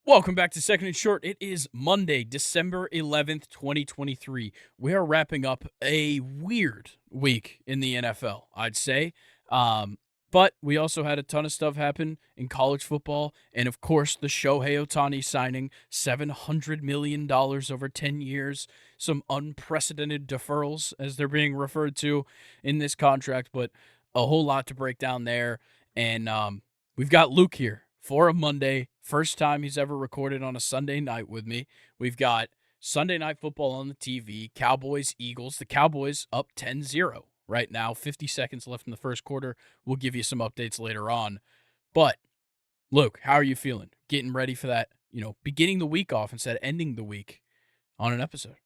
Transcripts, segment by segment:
Welcome back to Second and Short. It is Monday, December 11th, 2023. We are wrapping up a weird week in the NFL, I'd say. But we also had a ton of stuff happen in college football. And of course, the Shohei Ohtani signing $700 million over 10 years. Some unprecedented deferrals, as they're being referred to in this contract. But a whole lot to break down there. And we've got Luke here for a Monday. First time he's ever recorded on a Sunday night with me. We've got Sunday Night Football on the TV, Cowboys, Eagles. The Cowboys up 10-0 right now, 50 seconds left in the first quarter. We'll give you some updates later on. But, Luke, how are you feeling? Getting ready for that, beginning the week off instead of ending the week on an episode.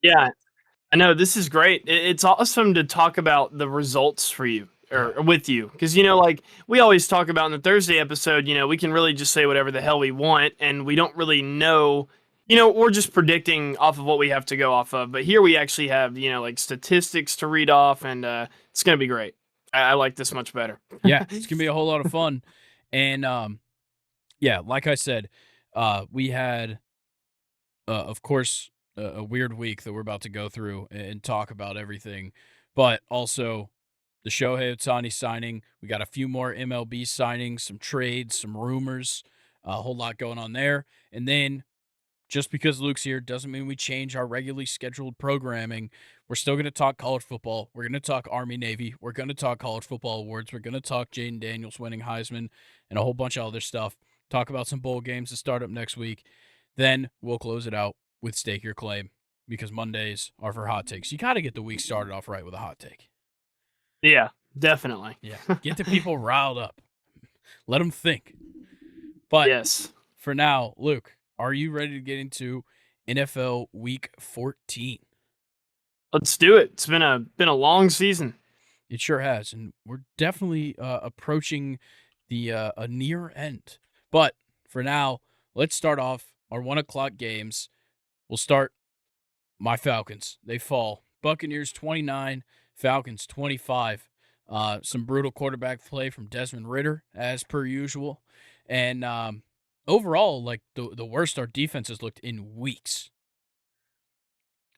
Yeah, I know this is great. It's awesome to talk about the results for you or with you because like we always talk about in the Thursday episode. We can really just say whatever the hell we want, and we don't really know. We're just predicting off of what we have to go off of. But here we actually have like statistics to read off, and it's gonna be great. I like this much better. Yeah, it's gonna be a whole lot of fun, and yeah, like I said, we had, of course, a weird week that we're about to go through and talk about everything, but also the Shohei Ohtani signing. We got a few more MLB signings, some trades, some rumors, a whole lot going on there. And then just because Luke's here doesn't mean we change our regularly scheduled programming. We're still going to talk college football. We're going to talk Army Navy. We're going to talk college football awards. We're going to talk Jayden Daniels winning Heisman and a whole bunch of other stuff. Talk about some bowl games to start up next week. Then we'll close it out with Stake Your Claim because Mondays are for hot takes. You got to get the week started off right with a hot take. Yeah, definitely. Yeah, get the people riled up. Let them think. But yes, for now, Luke, are you ready to get into NFL Week 14? let's do it. It's been a long season. It sure has, and we're definitely approaching the a near end. But for now, let's start off our 1 o'clock games. We'll start my Falcons. They fall. Buccaneers 29, Falcons 25. Some brutal quarterback play from Desmond Ridder, as per usual. And overall, like the worst our defense has looked in weeks.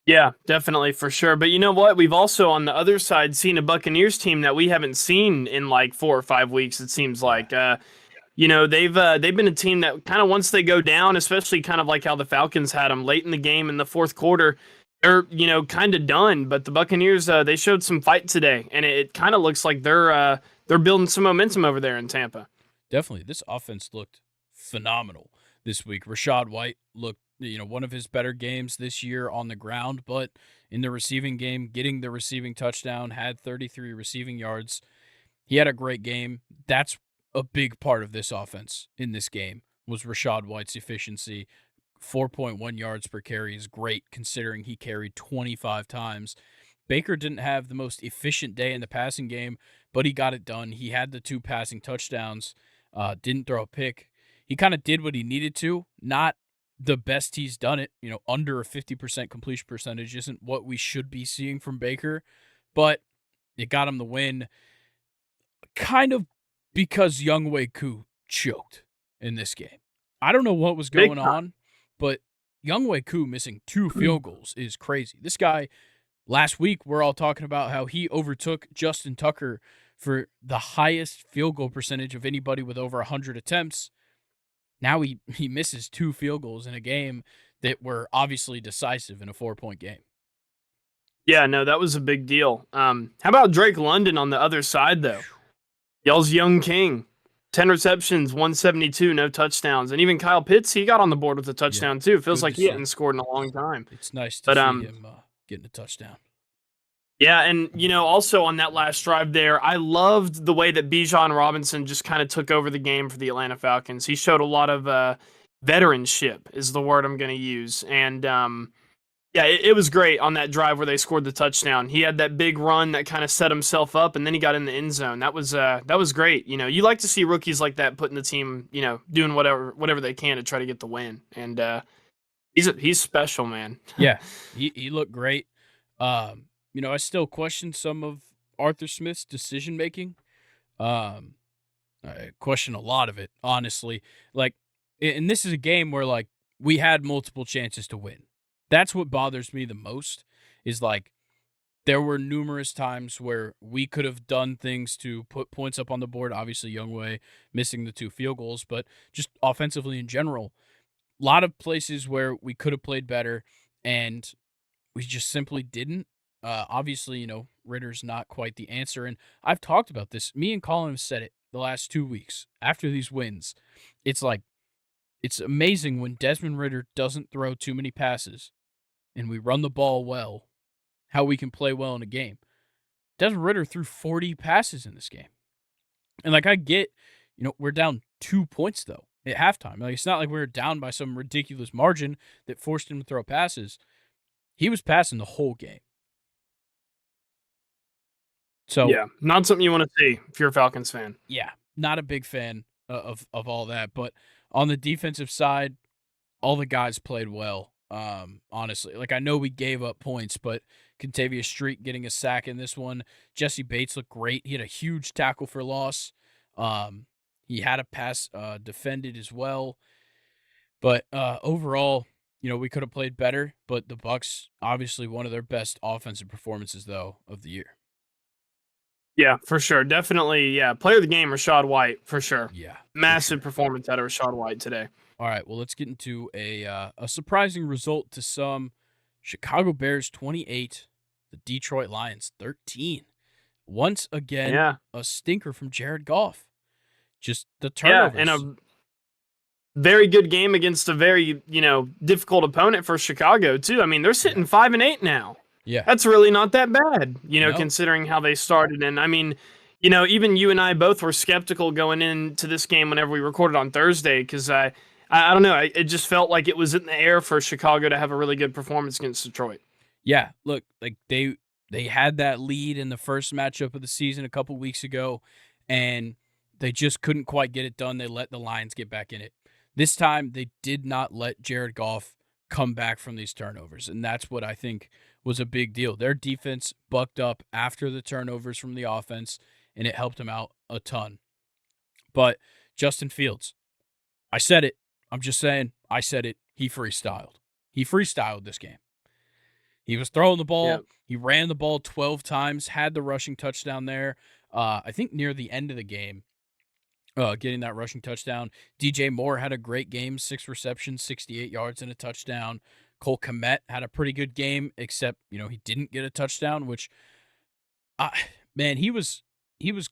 Yeah, definitely for sure. But you know what? We've also on the other side seen a Buccaneers team that we haven't seen in like 4 or 5 weeks. It seems like they've been a team that kind of once they go down, especially kind of like how the Falcons had them late in the game in the fourth quarter, they're kind of done. But the Buccaneers they showed some fight today, and it kind of looks like they're building some momentum over there in Tampa. Definitely, this offense looked phenomenal this week. Rachaad White looked, one of his better games this year on the ground, but in the receiving game, getting the receiving touchdown, had 33 receiving yards. He had a great game. That's a big part of this offense in this game was Rachaad White's efficiency. 4.1 yards per carry is great considering he carried 25 times. Baker didn't have the most efficient day in the passing game, but he got it done. He had the 2 passing touchdowns, didn't throw a pick. He kind of did what he needed to, not the best he's done it. Under a 50% completion percentage isn't what we should be seeing from Baker, but it got him the win kind of because Younghoe Koo choked in this game. I don't know what was going on, but Younghoe Koo missing 2 field goals is crazy. This guy, last week, we're all talking about how he overtook Justin Tucker for the highest field goal percentage of anybody with over 100 attempts. Now he misses 2 field goals in a game that were obviously decisive in a 4-point game. Yeah, no, that was a big deal. How about Drake London on the other side, though? Y'all's young king. 10 receptions, 172, no touchdowns. And even Kyle Pitts, he got on the board with a touchdown, too. Feels like he hadn't scored in a long time. It's nice to see him getting a touchdown. Yeah, and, also on that last drive there, I loved the way that Bijan Robinson just kind of took over the game for the Atlanta Falcons. He showed a lot of veteranship is the word I'm going to use. And, yeah, it was great on that drive where they scored the touchdown. He had that big run that kind of set himself up, and then he got in the end zone. That was great. You like to see rookies like that putting the team, doing whatever they can to try to get the win. And he's special, man. Yeah, he looked great. I still question some of Arthur Smith's decision making. I question a lot of it, honestly. Like, And this is a game where like we had multiple chances to win. That's what bothers me the most is like there were numerous times where we could have done things to put points up on the board. Obviously, Youngway missing the 2 field goals, but just offensively in general, a lot of places where we could have played better and we just simply didn't. Obviously, Ritter's not quite the answer. And I've talked about this. Me and Colin have said it the last 2 weeks after these wins. It's like, it's amazing when Desmond Ritter doesn't throw too many passes and we run the ball well, how we can play well in a game. Desmond Ritter threw 40 passes in this game. And like I get, we're down 2 points though at halftime. Like it's not like we were down by some ridiculous margin that forced him to throw passes. He was passing the whole game. So Yeah, not something you want to see if you're a Falcons fan. yeah, not a big fan of all that. But on the defensive side, all the guys played well. Honestly, like I know we gave up points, but Contavious Street getting a sack in this one. Jesse Bates looked great. He had a huge tackle for loss. He had a pass defended as well. But overall, we could have played better. But the Bucks, obviously, one of their best offensive performances though of the year. Yeah, for sure. Definitely, yeah. Player of the game, Rachaad White, for sure. Yeah, Massive performance out of Rachaad White today. All right, well, let's get into a surprising result to some. Chicago Bears 28, the Detroit Lions 13. Once again, Yeah. a stinker from Jared Goff. Just the Yeah, turnovers. and a very good game against a very, difficult opponent for Chicago, too. I mean, they're sitting 5-8 now. Yeah. That's really not that bad, No. considering how they started. And I mean, even you and I both were skeptical going into this game whenever we recorded on Thursday because I don't know. It just felt like it was in the air for Chicago to have a really good performance against Detroit. Yeah, look, like they had that lead in the first matchup of the season a couple weeks ago, and they just couldn't quite get it done. They let the Lions get back in it. This time, they did not let Jared Goff come back from these turnovers, and that's what I think was a big deal. Their defense bucked up after the turnovers from the offense, and it helped them out a ton. But Justin Fields, I said it. I'm just saying, I said it. He freestyled. He freestyled this game. He was throwing the ball. Yep. He ran the ball 12 times, had the rushing touchdown there. I think near the end of the game, getting that rushing touchdown. DJ Moore had a great game, 6 receptions, 68 yards and a touchdown. Cole Kmet had a pretty good game, except, he didn't get a touchdown, which, man, he was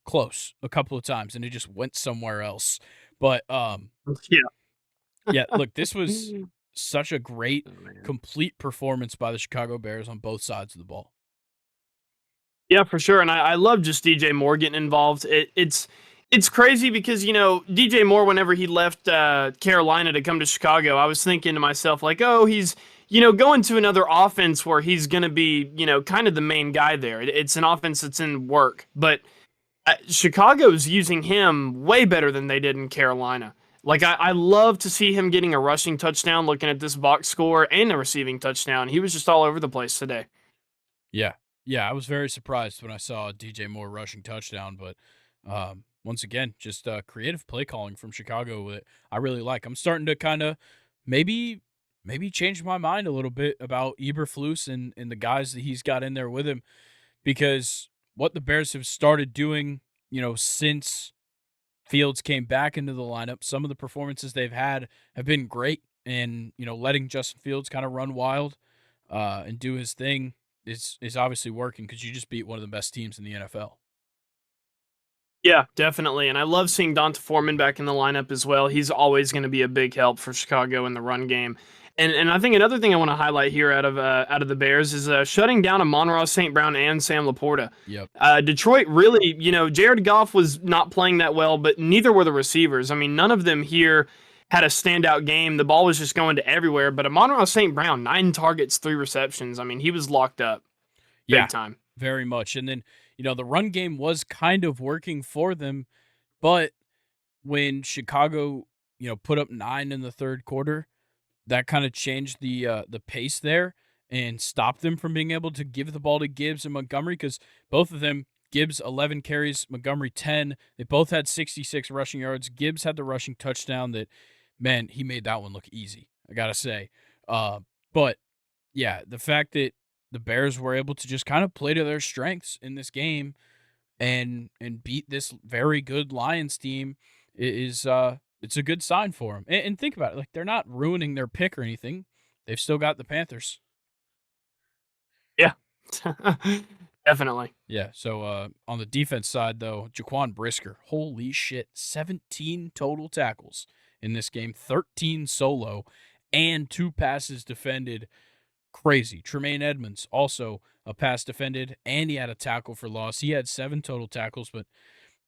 close a couple of times, and it just went somewhere else. But, yeah, look, this was such a great, complete performance by the Chicago Bears on both sides of the ball. Yeah, for sure. And I love just DJ Moore getting involved. It's crazy because, DJ Moore, whenever he left Carolina to come to Chicago, I was thinking to myself, like, oh, he's, going to another offense where he's going to be, kind of the main guy there. It's an offense that's in work. But Chicago's using him way better than they did in Carolina. Like, I love to see him getting a rushing touchdown, looking at this box score, and a receiving touchdown. He was just all over the place today. Yeah. Yeah, I was very surprised when I saw DJ Moore rushing touchdown, but once again, just creative play calling from Chicago that I really like. I'm starting to kind of maybe change my mind a little bit about Eberflus and the guys that he's got in there with him, because what the Bears have started doing, since Fields came back into the lineup, some of the performances they've had have been great, and letting Justin Fields kind of run wild and do his thing is obviously working because you just beat one of the best teams in the NFL. Yeah, definitely. And I love seeing Donta Foreman back in the lineup as well. He's always going to be a big help for Chicago in the run game. And I think another thing I want to highlight here out of the Bears is shutting down Amon-Ra St. Brown and Sam Laporta. Yep. Detroit really, Jared Goff was not playing that well, but neither were the receivers. I mean, none of them here had a standout game. The ball was just going to everywhere. But Amon-Ra St. Brown, 9 targets, 3 receptions. I mean, he was locked up big time. Very much. And then, the run game was kind of working for them, but when Chicago, put up 9 in the third quarter, that kind of changed the pace there and stopped them from being able to give the ball to Gibbs and Montgomery, because both of them, Gibbs 11 carries, Montgomery 10. They both had 66 rushing yards. Gibbs had the rushing touchdown that Man, he made that one look easy, I gotta say. But yeah, the fact that the Bears were able to just kind of play to their strengths in this game and beat this very good Lions team is it's a good sign for them. And think about it, like they're not ruining their pick or anything. They've still got the Panthers. Yeah, definitely. Yeah. So on the defense side, though, Jaquan Brisker, holy shit, 17 total tackles in this game, 13 solo, and 2 passes defended. Crazy. Tremaine Edmonds, also a pass defended, and he had a tackle for loss. He had 7 total tackles, but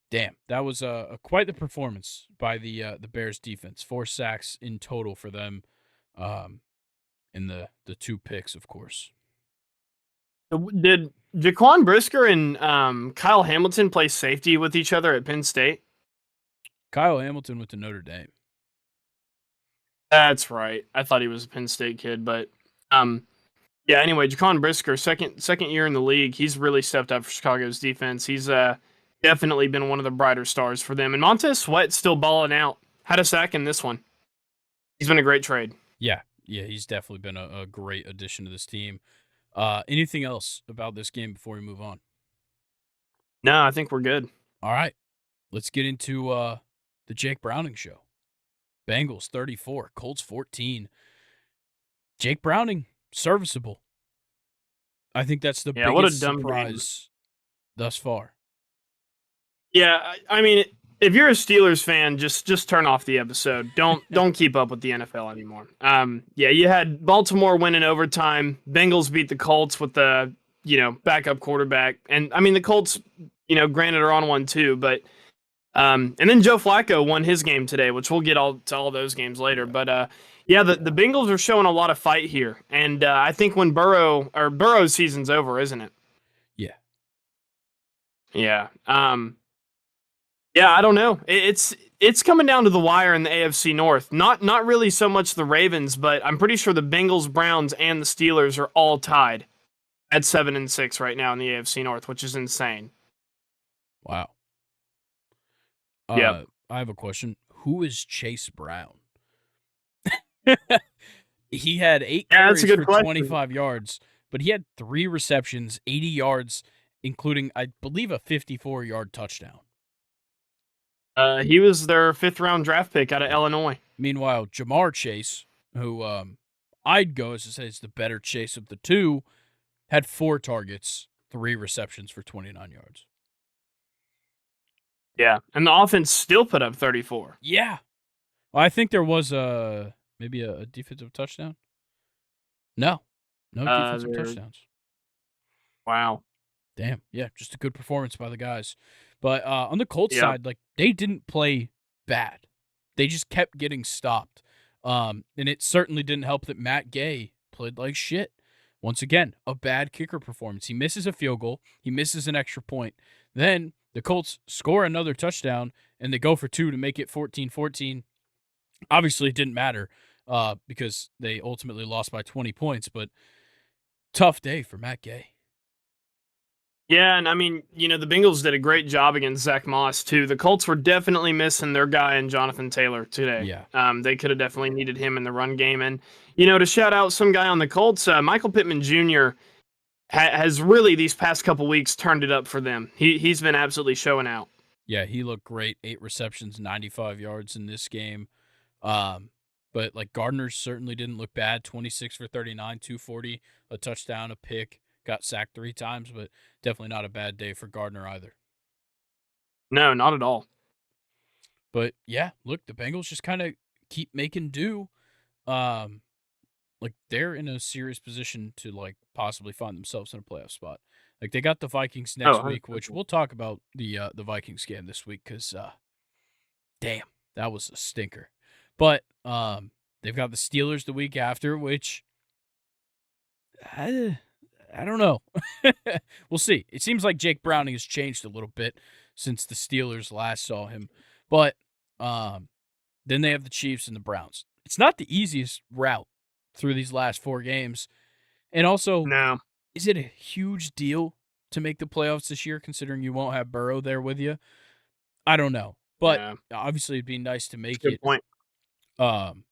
damn, that was a quite the performance by the Bears defense. 4 sacks in total for them, um, in the 2 picks, of course. Did Jaquan Brisker and Kyle Hamilton play safety with each other at Penn State? Kyle Hamilton with the Notre Dame. That's right. I thought he was a Penn State kid, but yeah. Anyway, Jaquan Brisker, second year in the league, he's really stepped up for Chicago's defense. He's definitely been one of the brighter stars for them. And Montez Sweat's still balling out. Had a sack in this one. He's been a great trade. Yeah, he's definitely been a great addition to this team. Anything else about this game before we move on? No, I think we're good. All right, let's get into the Jake Browning show. Bengals 34, Colts 14. Jake Browning, serviceable. I think that's the Yeah, what a biggest dumb game. surprise thus far. Yeah, I mean, if you're a Steelers fan, just turn off the episode. Don't keep up with the NFL anymore. Yeah, you had Baltimore win in overtime. Bengals beat the Colts with the backup quarterback, and I mean the Colts, granted are on one too, but and then Joe Flacco won his game today, which we'll get to all those games later. But yeah, the Bengals are showing a lot of fight here, and I think when Burrow's season's over, isn't it? Yeah. Yeah. Yeah, I don't know. It's coming down to the wire in the AFC North. Not really so much the Ravens, but I'm pretty sure the Bengals, Browns, and the Steelers are all tied at 7-6 right now in the AFC North, which is insane. Wow. Yep. I have a question. Who is Chase Brown? He had 8 carries for 25 yards, but he had 3 receptions, 80 yards, including, I believe, a 54-yard touchdown. He was their 5th-round draft pick out of Illinois. Meanwhile, Jamar Chase, who I'd go as to say is the better Chase of the two, had 4 targets, 3 receptions for 29 yards. Yeah, and the offense still put up 34. Yeah. Well, I think there was maybe a defensive touchdown. No defensive touchdowns. Wow. Damn. Yeah, just a good performance by the guys. But on the Colts side, like they didn't play bad. They just kept getting stopped. And it certainly didn't help that Matt Gay played like shit. Once again, a bad kicker performance. He misses a field goal. He misses an extra point. Then the Colts score another touchdown, and they go for 2 to make it 14-14. Obviously, it didn't matter because they ultimately lost by 20 points, but tough day for Matt Gay. Yeah, and I mean, the Bengals did a great job against Zach Moss, too. The Colts were definitely missing their guy in Jonathan Taylor today. Yeah. They could have definitely needed him in the run game. And, to shout out some guy on the Colts, Michael Pittman Jr. Has really, these past couple weeks, turned it up for them. He's been absolutely showing out. Yeah, he looked great. 8 receptions, 95 yards in this game. But, like, Gardner certainly didn't look bad. 26 for 39, 240, a touchdown, a pick. Got sacked 3 times, but definitely not a bad day for Gardner either. No, not at all. But yeah, look, the Bengals just kind of keep making do. Like they're in a serious position to like possibly find themselves in a playoff spot. Like they got the Vikings next week, which we'll talk about the Vikings game this week because damn, that was a stinker. But they've got the Steelers the week after, which I don't know. We'll see. It seems like Jake Browning has changed a little bit since the Steelers last saw him. But then they have the Chiefs and the Browns. It's not the easiest route through these last 4 games. And also, is it a huge deal to make the playoffs this year, considering you won't have Burrow there with you? I don't know. But obviously, it'd be nice to make it. Good point. Um,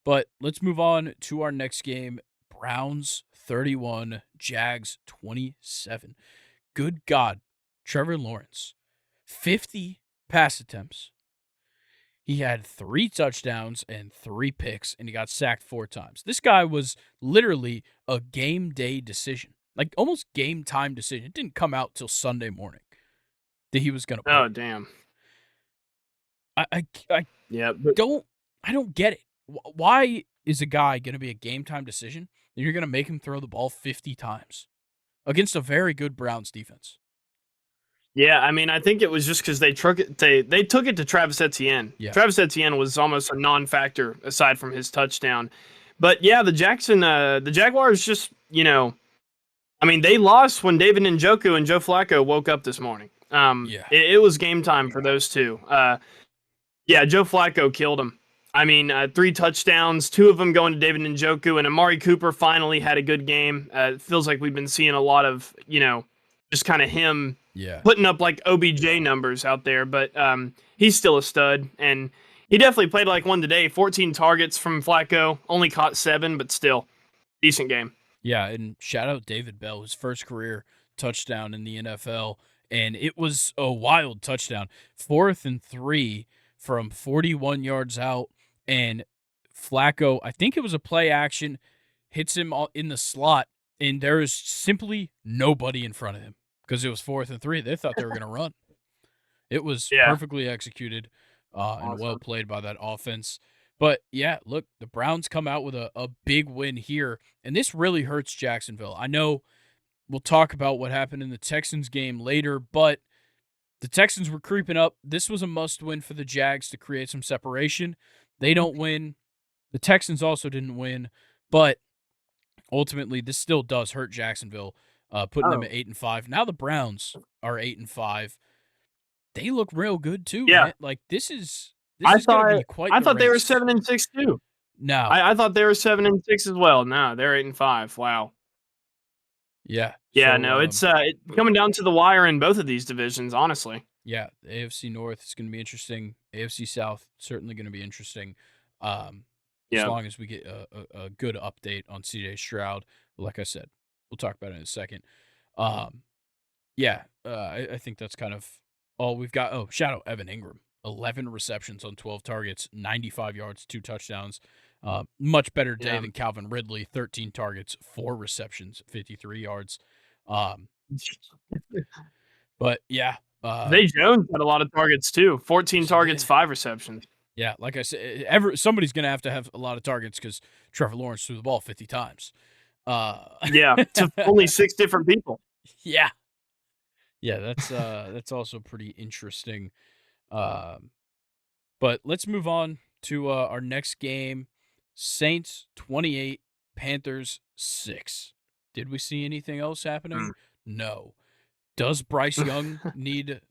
but let's move on to our next game. Browns 31, Jags 27. Good God, Trevor Lawrence, 50 pass attempts. He had 3 touchdowns and 3 picks, and he got sacked 4 times. This guy was literally a game day decision, like almost game time decision. It didn't come out till Sunday morning that he was going to play. Oh, damn. I Yeah. don't get it. Why is a guy going to be a game time decision and you're going to make him throw the ball 50 times against a very good Browns defense? Yeah, I mean, I think it was just because they took it to Travis Etienne. Yeah. Travis Etienne was almost a non-factor aside from his touchdown. But yeah, the Jaguars just, I mean, they lost when David Njoku and Joe Flacco woke up this morning. Yeah. It was game time for those two. Yeah, Joe Flacco killed him. I mean, 3 touchdowns, 2 of them going to David Njoku, and Amari Cooper finally had a good game. It feels like we've been seeing a lot of, just kind of him putting up like OBJ numbers out there, but he's still a stud, and he definitely played like one today. 14 targets from Flacco, only caught 7, but still, decent game. Yeah, and shout out David Bell, his first career touchdown in the NFL, and it was a wild touchdown. 4th and 3 from 41 yards out, and Flacco, I think it was a play action, hits him in the slot, and there is simply nobody in front of him because it was 4th and 3. They thought they were going to run. It was perfectly executed and well played by that offense. But, yeah, look, the Browns come out with a big win here, and this really hurts Jacksonville. I know we'll talk about what happened in the Texans game later, but the Texans were creeping up. This was a must-win for the Jags to create some separation. They don't win. The Texans also didn't win, but ultimately this still does hurt Jacksonville, putting them at 8-5. Now the Browns are 8-5. They look real good too. Yeah, man. Like this is going to be quite. I thought they were race. 7-6 too. No, I thought they were 7-6 as well. No, they're 8-5. Wow. Yeah. Yeah. So, no, it's coming down to the wire in both of these divisions. Honestly. Yeah, the AFC North is going to be interesting. AFC South certainly going to be interesting. As long as we get a good update on CJ Stroud. Like I said, we'll talk about it in a second. I think that's kind of all we've got. Oh, shout out Evan Ingram. 11 receptions on 12 targets, 95 yards, 2 touchdowns. Much better day than Calvin Ridley. 13 targets, 4 receptions, 53 yards. But yeah. Zay Jones had a lot of targets too. 14 targets, 5 receptions. Yeah, like I said, somebody's going to have a lot of targets because Trevor Lawrence threw the ball 50 times. To only 6 different people. Yeah. Yeah, that's also pretty interesting. But let's move on to our next game. Saints 28, Panthers 6. Did we see anything else happening? No. Does Bryce Young need,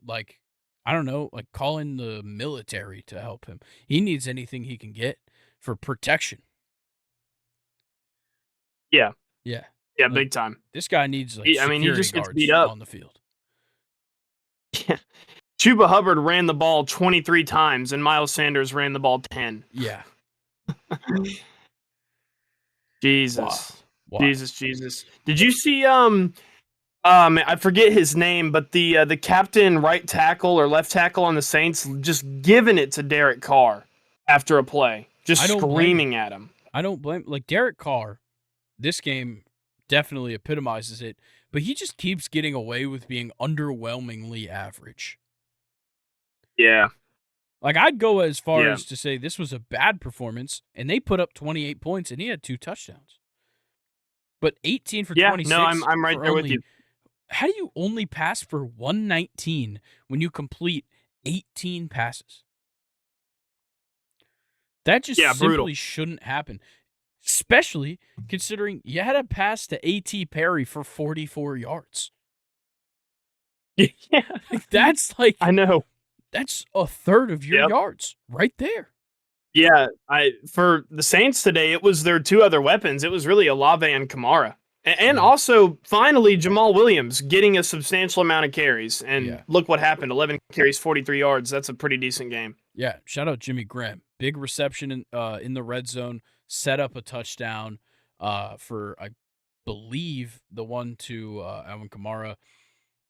call in the military to help him? He needs anything he can get for protection. Yeah. Yeah. Yeah, big time. This guy needs, he just gets beat up on the field. Yeah. Chuba Hubbard ran the ball 23 times, and Miles Sanders ran the ball 10. Yeah. Jesus. Wow. Jesus. Did you see I forget his name, but the captain right tackle or left tackle on the Saints just giving it to Derek Carr after a play, just screaming at him. I don't blame Derek Carr. This game definitely epitomizes it, but he just keeps getting away with being underwhelmingly average. Yeah. I'd go as far as to say this was a bad performance, and they put up 28 points, and he had 2 touchdowns. But 18 for 26. No, I'm right there with you. How do you only pass for 119 when you complete 18 passes? That just simply brutal. Shouldn't happen, especially considering you had a pass to A.T. Perry for 44 yards. Yeah. That's I know. That's a third of your yards right there. Yeah, for the Saints today, it was their 2 other weapons. It was really Olave and Kamara. And also, finally, Jamal Williams getting a substantial amount of carries. And look what happened. 11 carries, 43 yards. That's a pretty decent game. Yeah, shout out Jimmy Graham. big reception in the red zone, set up a touchdown for, I believe, the one to Alvin Kamara,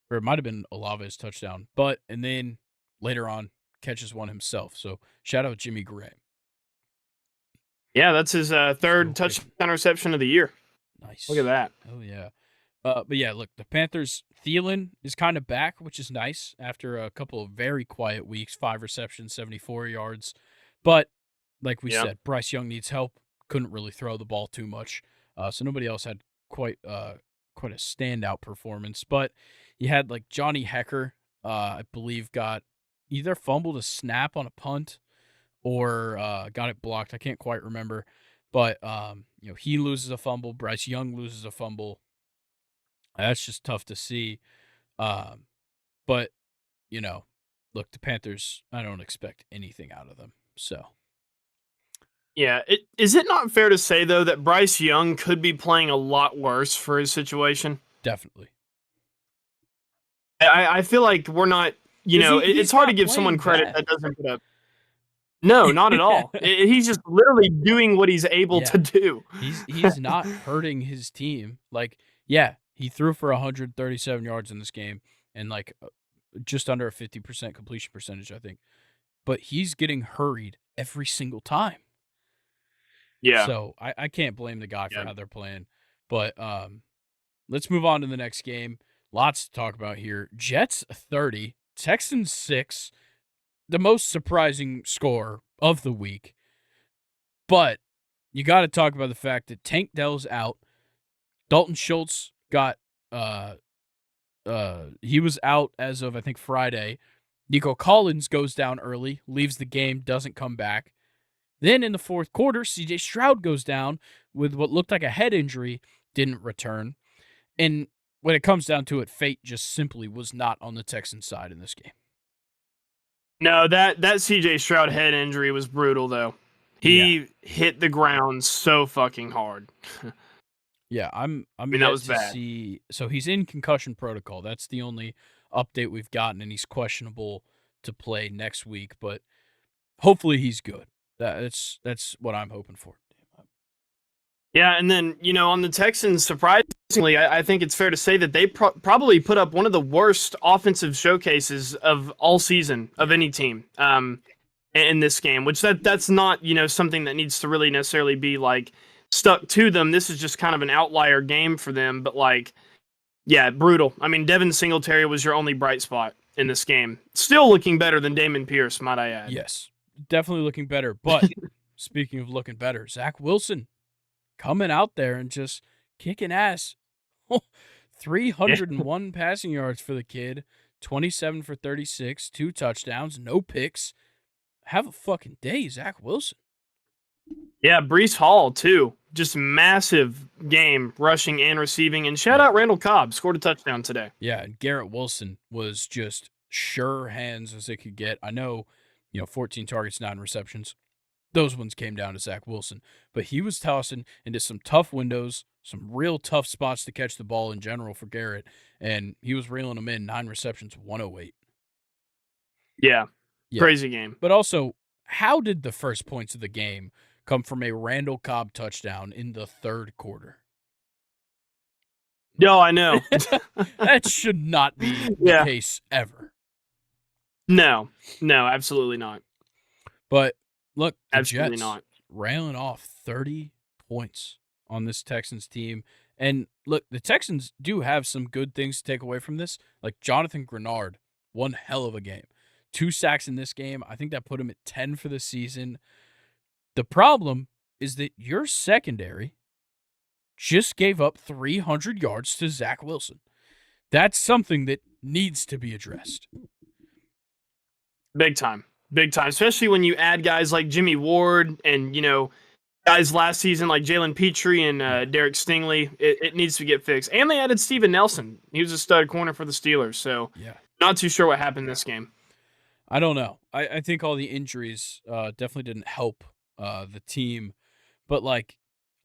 or it might have been Olave's touchdown. And then later on, catches one himself. So shout out Jimmy Graham. Yeah, that's his Still third kicking. touchdown reception of the year. Nice. Look at that. Oh, yeah. But yeah, look, the Panthers, Thielen is kind of back, which is nice after a couple of very quiet weeks, 5 receptions, 74 yards. But like we Yeah. said, Bryce Young needs help. Couldn't really throw the ball too much. So nobody else had quite a standout performance. But you had like Johnny Hecker, I believe, got either fumbled a snap on a punt or got it blocked. I can't quite remember. But he loses a fumble. Bryce Young loses a fumble. That's just tough to see. Um, but, look, the Panthers, I don't expect anything out of them. So, Yeah. Is it not fair to say, though, that Bryce Young could be playing a lot worse for his situation? definitely. I feel like we're not, He's it's hard to not give someone playing credit bad. that doesn't put up. No, not at all. He's just literally doing what he's able Yeah. to do. He's not hurting his team. Like, yeah, he threw for 137 yards in this game and like just under a 50% completion percentage, I think. But he's getting hurried every single time. Yeah. So I can't blame the guy for Yeah. how they're playing. But let's move on to the next game. Lots to talk about here. Jets 30, Texans 6. The most surprising score of the week. But you got to talk about the fact that Tank Dell's out. Dalton Schultz got he was out as of I think Friday. Nico Collins goes down early, leaves the game, doesn't come back. Then in the fourth quarter, CJ Stroud goes down with what looked like a head injury, didn't return. And when it comes down to it, fate just simply was not on the Texans side in this game. No, that CJ Stroud head injury was brutal, though. He hit the ground so fucking hard. Yeah, I'm mean, yet that was to bad. see. So he's in concussion protocol. That's the only update we've gotten, and he's questionable to play next week. But hopefully he's good. That's what I'm hoping for. Yeah, and then, on the Texans, surprisingly, I think it's fair to say that they probably put up one of the worst offensive showcases of all season of any team in this game, which that's not, something that needs to really necessarily be, like, stuck to them. This is just kind of an outlier game for them, but, like, yeah, brutal. I mean, Devin Singletary was your only bright spot in this game. Still looking better than Damon Pierce, might I add. Yes, definitely looking better. But speaking of looking better, Zach Wilson coming out there and just kicking ass. 301 passing yards for the kid, 27 for 36, 2 touchdowns, no picks. Have a fucking day, Zach Wilson. Yeah, Breece Hall, too. Just massive game, rushing and receiving. And shout out Randall Cobb, scored a touchdown today. Yeah, and Garrett Wilson was just sure hands as it could get. I know, 14 targets, 9 receptions. Those ones came down to Zach Wilson. But he was tossing into some tough windows, some real tough spots to catch the ball in general for Garrett. And he was reeling them in, 9 receptions, 108. Yeah, crazy game. But also, how did the first points of the game come from a Randall Cobb touchdown in the third quarter? No, I know. That should not be the case ever. No, absolutely not. But look, the absolutely Jets not. Railing off 30 points on this Texans team. And look, the Texans do have some good things to take away from this. Like Jonathan Grenard, one hell of a game. 2 sacks in this game. I think that put him at 10 for the season. The problem is that your secondary just gave up 300 yards to Zach Wilson. That's something that needs to be addressed. Big time. Especially when you add guys like Jimmy Ward and, guys last season like Jalen Petrie and Derek Stingley. It needs to get fixed. And they added Steven Nelson. He was a stud corner for the Steelers. So not too sure what happened this game. I don't know. I think all the injuries definitely didn't help the team. But, like,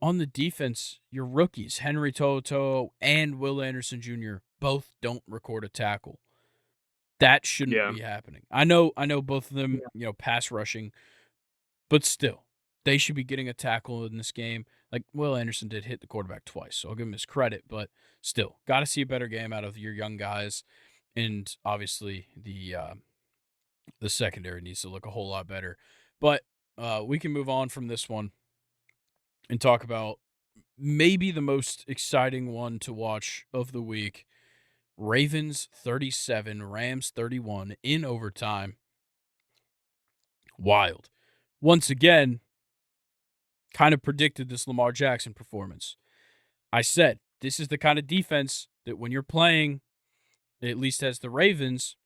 on the defense, your rookies, Henry To'oTo'o and Will Anderson Jr., both don't record a tackle. That shouldn't be happening. I know both of them, pass rushing but still, they should be getting a tackle in this game. Like, Will Anderson did hit the quarterback twice, so I'll give him his credit, but still, got to see a better game out of your young guys. And obviously, the secondary needs to look a whole lot better. But we can move on from this one and talk about maybe the most exciting one to watch of the week. Ravens 37, Rams 31 in overtime. Wild. Once again, kind of predicted this Lamar Jackson performance. I said, this is the kind of defense that when you're playing, at least as the Ravens,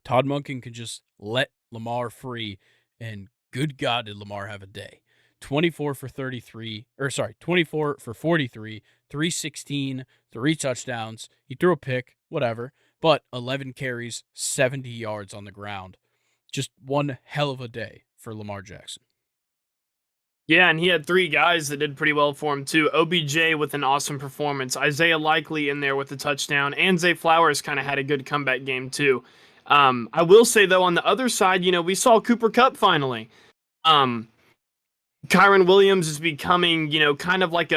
Todd Monken can just let Lamar free, and good God, did Lamar have a day. 24 for 43, 316, 3 touchdowns. He threw a pick, whatever, but 11 carries, 70 yards on the ground. Just one hell of a day for Lamar Jackson. Yeah, and he had 3 guys that did pretty well for him too. OBJ with an awesome performance, Isaiah Likely in there with a touchdown, and Zay Flowers kind of had a good comeback game too. I will say though, on the other side, we saw Cooper Kupp finally. Kyron Williams is becoming, kind of like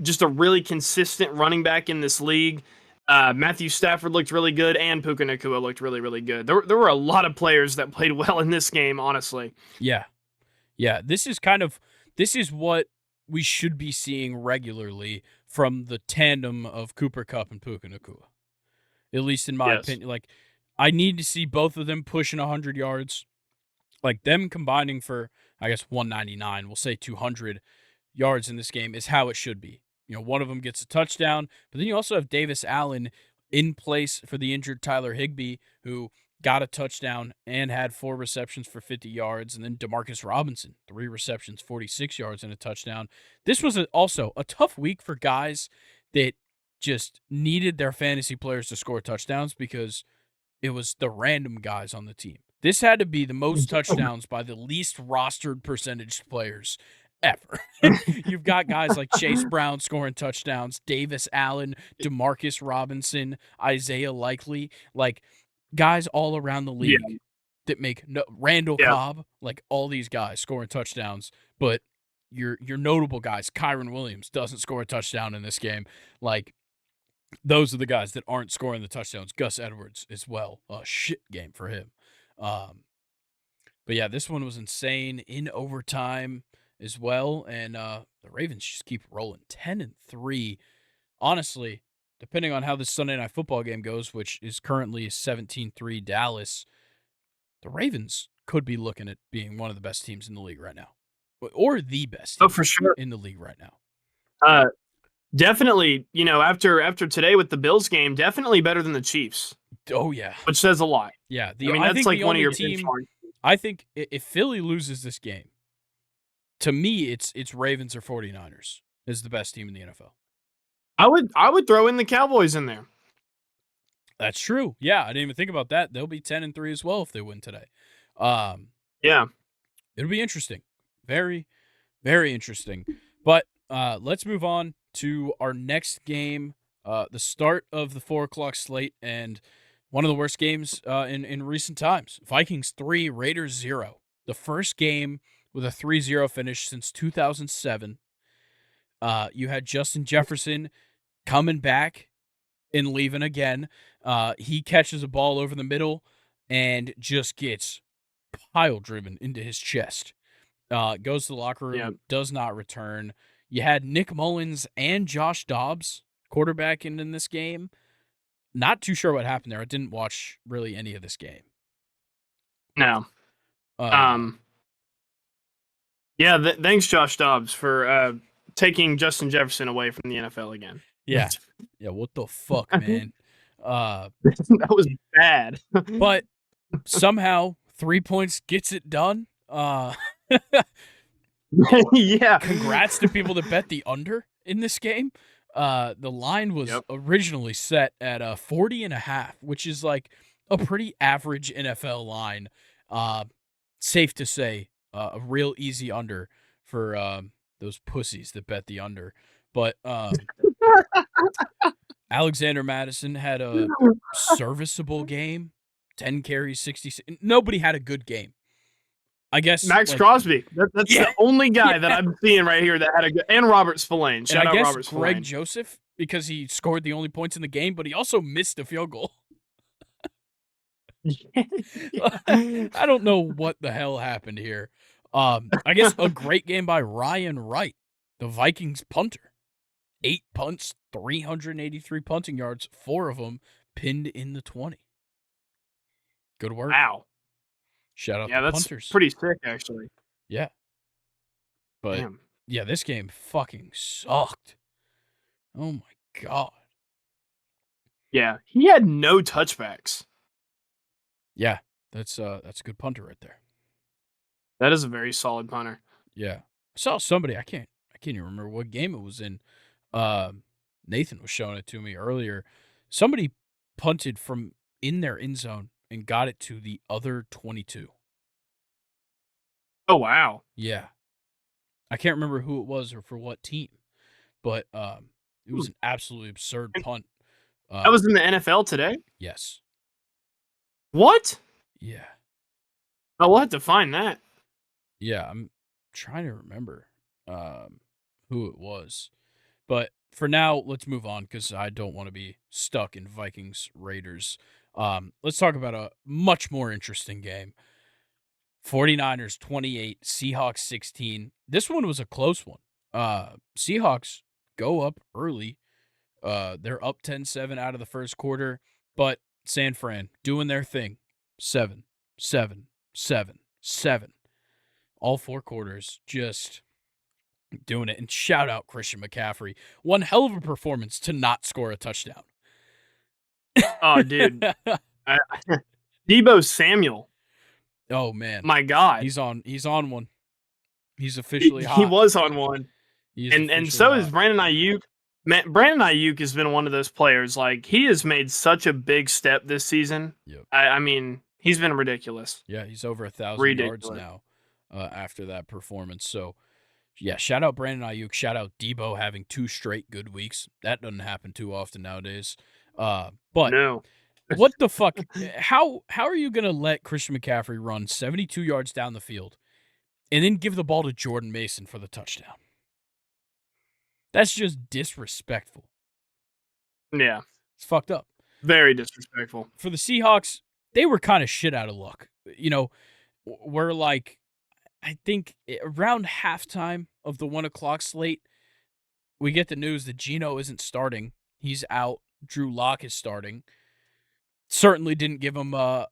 just a really consistent running back in this league. Matthew Stafford looked really good, and Puka Nacua looked really, really good. There were a lot of players that played well in this game, honestly. Yeah. This is what we should be seeing regularly from the tandem of Cooper Kupp and Puka Nacua. At least in my opinion. Like, I need to see both of them pushing 100 yards. Like, them combining for, I guess, 199, we'll say 200 yards in this game is how it should be. One of them gets a touchdown, but then you also have Davis Allen in place for the injured Tyler Higbee, who got a touchdown and had 4 receptions for 50 yards. And then Demarcus Robinson, 3 receptions, 46 yards and a touchdown. This was also a tough week for guys that just needed their fantasy players to score touchdowns because it was the random guys on the team. This had to be the most touchdowns by the least rostered percentage players ever. You've got guys like Chase Brown scoring touchdowns, Davis Allen, Demarcus Robinson, Isaiah Likely, like guys all around the league that make Randall Cobb, like all these guys scoring touchdowns, but your notable guys, Kyron Williams doesn't score a touchdown in this game. Like, those are the guys that aren't scoring the touchdowns. Gus Edwards as well. A shit game for him. But yeah, this one was insane in overtime as well. And the Ravens just keep rolling 10-3. Honestly, depending on how this Sunday Night Football game goes, which is currently 17-3 Dallas, the Ravens could be looking at being one of the best teams in the league right now. Or the best team for sure in the league right now. Definitely, after today with the Bills game, definitely better than the Chiefs. Oh, yeah. Which says a lot. Yeah. I that's like one of your team. I think if Philly loses this game, to me, it's Ravens or 49ers is the best team in the NFL. I would throw in the Cowboys in there. That's true. Yeah, I didn't even think about that. They'll be 10-3 as well if they win today. Yeah. It'll be interesting. Very, very interesting. But let's move on to our next game, the start of the 4 o'clock slate, and one of the worst games in recent times. Vikings 3, Raiders 0. The first game with a 3-0 finish since 2007. You had Justin Jefferson coming back and leaving again. He catches a ball over the middle and just gets pile-driven into his chest. Goes to the locker room, does not return. You had Nick Mullins and Josh Dobbs quarterbacking in this game. Not too sure what happened there. I didn't watch really any of this game. No. Thanks, Josh Dobbs, for taking Justin Jefferson away from the NFL again. Yeah. Yeah, what the fuck, man? That was bad. But somehow 3 points gets it done. Yeah. Congrats to people that bet the under in this game. The line was originally set at 40.5, which is like a pretty average NFL line. Safe to say, a real easy under for those pussies that bet the under. But Alexander Madison had a serviceable game, 10 carries, 66. Nobody had a good game. I guess Max like, Crosby. That's yeah, the only guy yeah. that I'm seeing right here that had a good. And Robert Spillane. And Shout I out guess Robert Greg Spillane. Joseph because he scored the only points in the game, but he also missed a field goal. I don't know what the hell happened here. I guess a great game by Ryan Wright, the Vikings punter. 8 punts, 383 punting yards, 4 of them pinned in the 20. Good work. Wow. Shout out Yeah, the that's punters. pretty sick, actually. Yeah. But Damn. yeah, this game fucking sucked. Oh my god. Yeah, he had no touchbacks. Yeah, that's a good punter right there. That is a very solid punter. Yeah. I saw somebody, I can't even remember what game it was in. Nathan was showing it to me earlier. Somebody punted from in their end zone and got it to the other 22. Oh, wow. Yeah. I can't remember who it was or for what team, but it was an absolutely absurd punt. That was in the NFL today? Yes. What? Yeah. Oh, we'll have to find that. Yeah, I'm trying to remember who it was. But for now, let's move on because I don't want to be stuck in Vikings Raiders. Let's talk about a much more interesting game. 49ers 28, Seahawks 16. This one was a close one. Seahawks go up early. They're up 10-7 out of the first quarter, but San Fran doing their thing. 7, 7, 7, 7. All 4 quarters just doing it. And shout out Christian McCaffrey. One hell of a performance to not score a touchdown. Oh, dude. Deebo Samuel. Oh man. My God. He's on one. He's officially hot. He was on one. He is And officially so hot. is Brandon Ayuk. Man, Brandon Ayuk has been one of those players. Like, he has made such a big step this season. Yep. I mean, he's been ridiculous. Yeah, he's over 1,000 yards now after that performance. So, yeah, shout out Brandon Ayuk. Shout out Debo having 2 straight good weeks. That doesn't happen too often nowadays. But No. what the fuck? How are you going to let Christian McCaffrey run 72 yards down the field and then give the ball to Jordan Mason for the touchdown? That's just disrespectful. Yeah. It's fucked up. Very disrespectful. For the Seahawks, they were kind of shit out of luck. You know, we're like, I think around halftime of the 1 o'clock slate, we get the news that Geno isn't starting. He's out. Drew Lock is starting. Certainly didn't give him a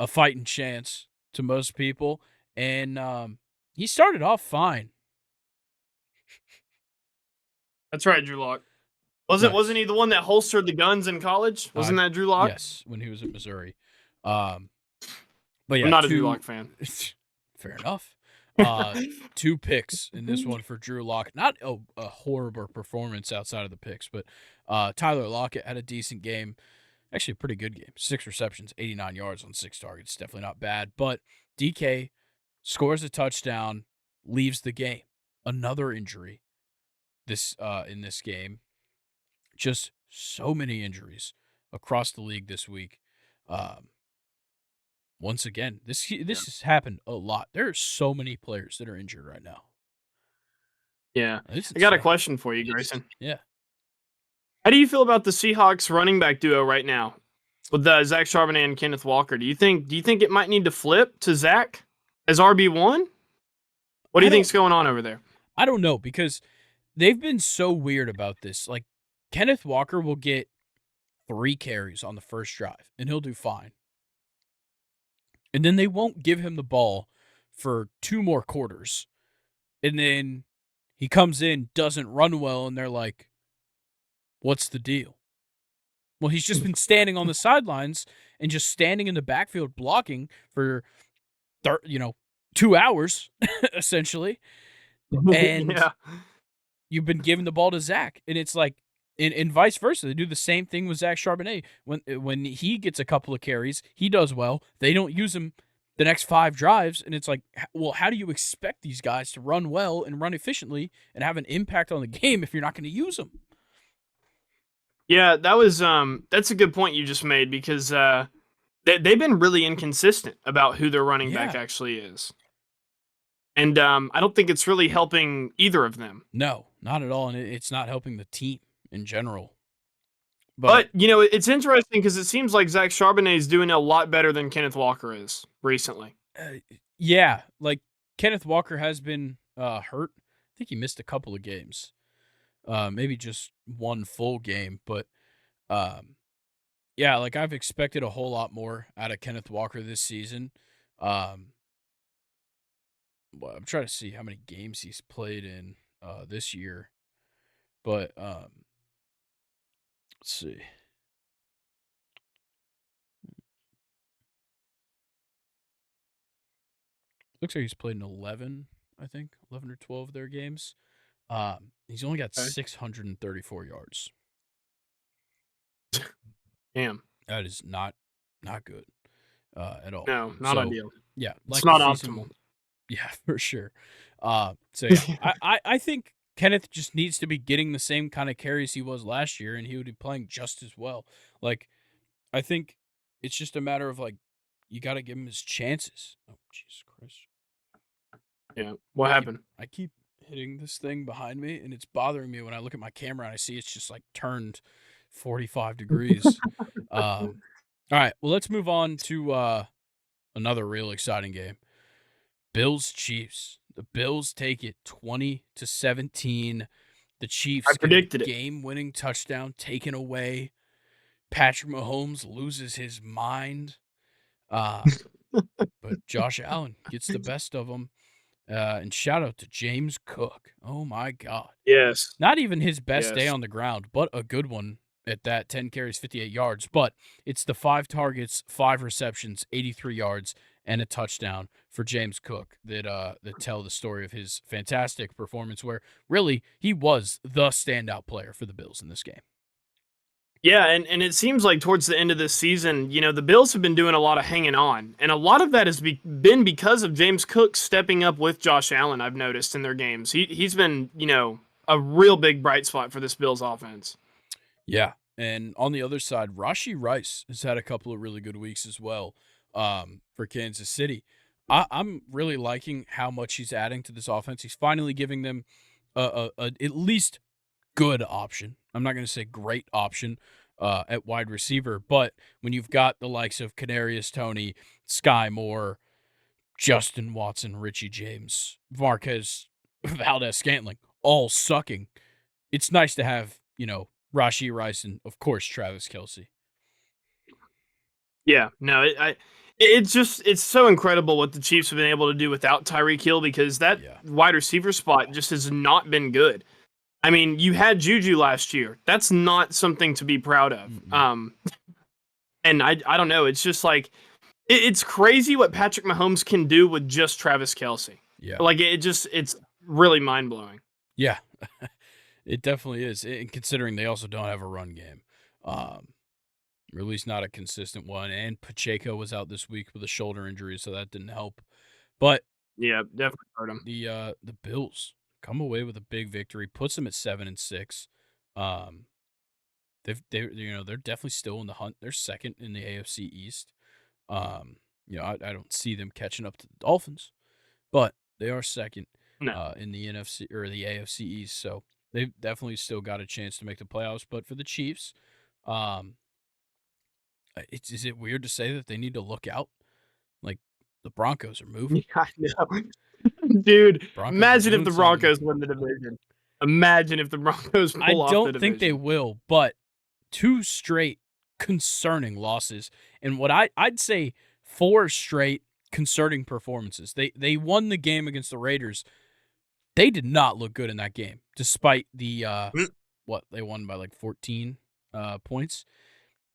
fighting chance to most people. And he started off fine. That's right, Drew Lock. Wasn't he the one that holstered the guns in college? Wasn't that Drew Lock? Yes, when he was at Missouri. But yeah, I'm not a Drew Lock fan. Fair enough. 2 picks in this one for Drew Lock. Not a horrible performance outside of the picks, but Tyler Lockett had a decent game. Actually, a pretty good game. 6 receptions, 89 yards on 6 targets. Definitely not bad. But DK scores a touchdown, leaves the game. Another injury in this game. Just so many injuries across the league this week. Once again, this has happened a lot. There are so many players that are injured right now. Yeah. I got a question for you, Grayson. Yeah. How do you feel about the Seahawks running back duo right now with Zach Charbonnet and Kenneth Walker? Do you think it might need to flip to Zach as RB1? What do you think's going on over there? I don't know, because they've been so weird about this. Like, Kenneth Walker will get 3 carries on the first drive, and he'll do fine. And then they won't give him the ball for 2 more quarters. And then he comes in, doesn't run well, and they're like, what's the deal? Well, he's just been standing on the sidelines and just standing in the backfield blocking for 2 hours, essentially. And yeah. You've been giving the ball to Zach. And it's like, and vice versa. They do the same thing with Zach Charbonnet. When he gets a couple of carries, he does well. They don't use him the next 5 drives. And it's like, well, how do you expect these guys to run well and run efficiently and have an impact on the game if you're not going to use them? Yeah, that was that's a good point you just made, because They've been really inconsistent about who their running back Yeah. actually is. And I don't think it's really helping either of them. No, not at all, and it's not helping the team in general. But But, it's interesting because it seems like Zach Charbonnet is doing a lot better than Kenneth Walker is recently. yeah, like Kenneth Walker has been hurt. I think he missed a couple of games, maybe just one full game. But yeah, like I've expected a whole lot more out of Kenneth Walker this season. Um, well, I'm trying to see how many games he's played in this year, but let's see. Looks like he's played in 11, I think, 11 or 12 of their games. He's only got Okay. 634 yards. Damn. That is not good at all. No, not So ideal. yeah, It's like to not see optimal. some. Yeah, for sure. So yeah, I think Kenneth just needs to be getting the same kind of carries he was last year, and he would be playing just as well. Like I think it's just a matter of like you got to give him his chances. Oh Jesus Christ! Yeah. What I keep, happened? I keep hitting this thing behind me, and it's bothering me when I look at my camera and I see it's just like turned 45 degrees. All right, well let's move on to another real exciting game. Bills Chiefs. The Bills take it 20-17. The I Chiefs get a predicted it. game-winning touchdown taken away. Patrick Mahomes loses his mind. But Josh Allen gets the best of him. And shout out to James Cook. Oh my God. Yes. Not even his best day Yes. on the ground, but a good one at that. 10 carries, 58 yards. But it's the 5 targets, 5 receptions, 83 yards, and a touchdown for James Cook that tell the story of his fantastic performance where really he was the standout player for the Bills in this game. Yeah, and it seems like towards the end of this season, the Bills have been doing a lot of hanging on, and a lot of that has been because of James Cook stepping up with Josh Allen. I've noticed in their games, he's been a real big bright spot for this Bills offense. Yeah. And on the other side, Rashee Rice has had a couple of really good weeks as well for Kansas City. I'm really liking how much he's adding to this offense. He's finally giving them a at least good option. I'm not going to say great option at wide receiver, but when you've got the likes of Kadarius Toney, Sky Moore, Justin Watson, Richie James, Marquez Valdez-Scantling, all sucking, it's nice to have, Rashee Rice and, of course, Travis Kelce. Yeah, no, it's so incredible what the Chiefs have been able to do without Tyreek Hill because that Yeah. wide receiver spot just has not been good. I mean, you had Juju last year. That's not something to be proud of. Mm-mm. And I don't know. It's just like it's crazy what Patrick Mahomes can do with just Travis Kelce. Yeah. Like it's really mind blowing. Yeah. It definitely is. And considering they also don't have a run game. Or at least not a consistent one. And Pacheco was out this week with a shoulder injury, so that didn't help. But Yeah, definitely hurt him. the Bills come away with a big victory, puts them at 7-6. They're definitely still in the hunt. They're second in the AFC East. I don't see them catching up to the Dolphins, but they are second No. in the NFC or the AFC East. So they've definitely still got a chance to make the playoffs. But for the Chiefs, um, is it weird to say that they need to look out? Like the Broncos are moving. I know. Dude, Broncos are imagine if doing the something. Broncos win the division. Imagine if the Broncos I pull off the don't think they division. will, but 2 straight concerning losses, and what I'd say 4 straight concerning performances. They won the game against the Raiders. They did not look good in that game, despite the what they won by like 14 points.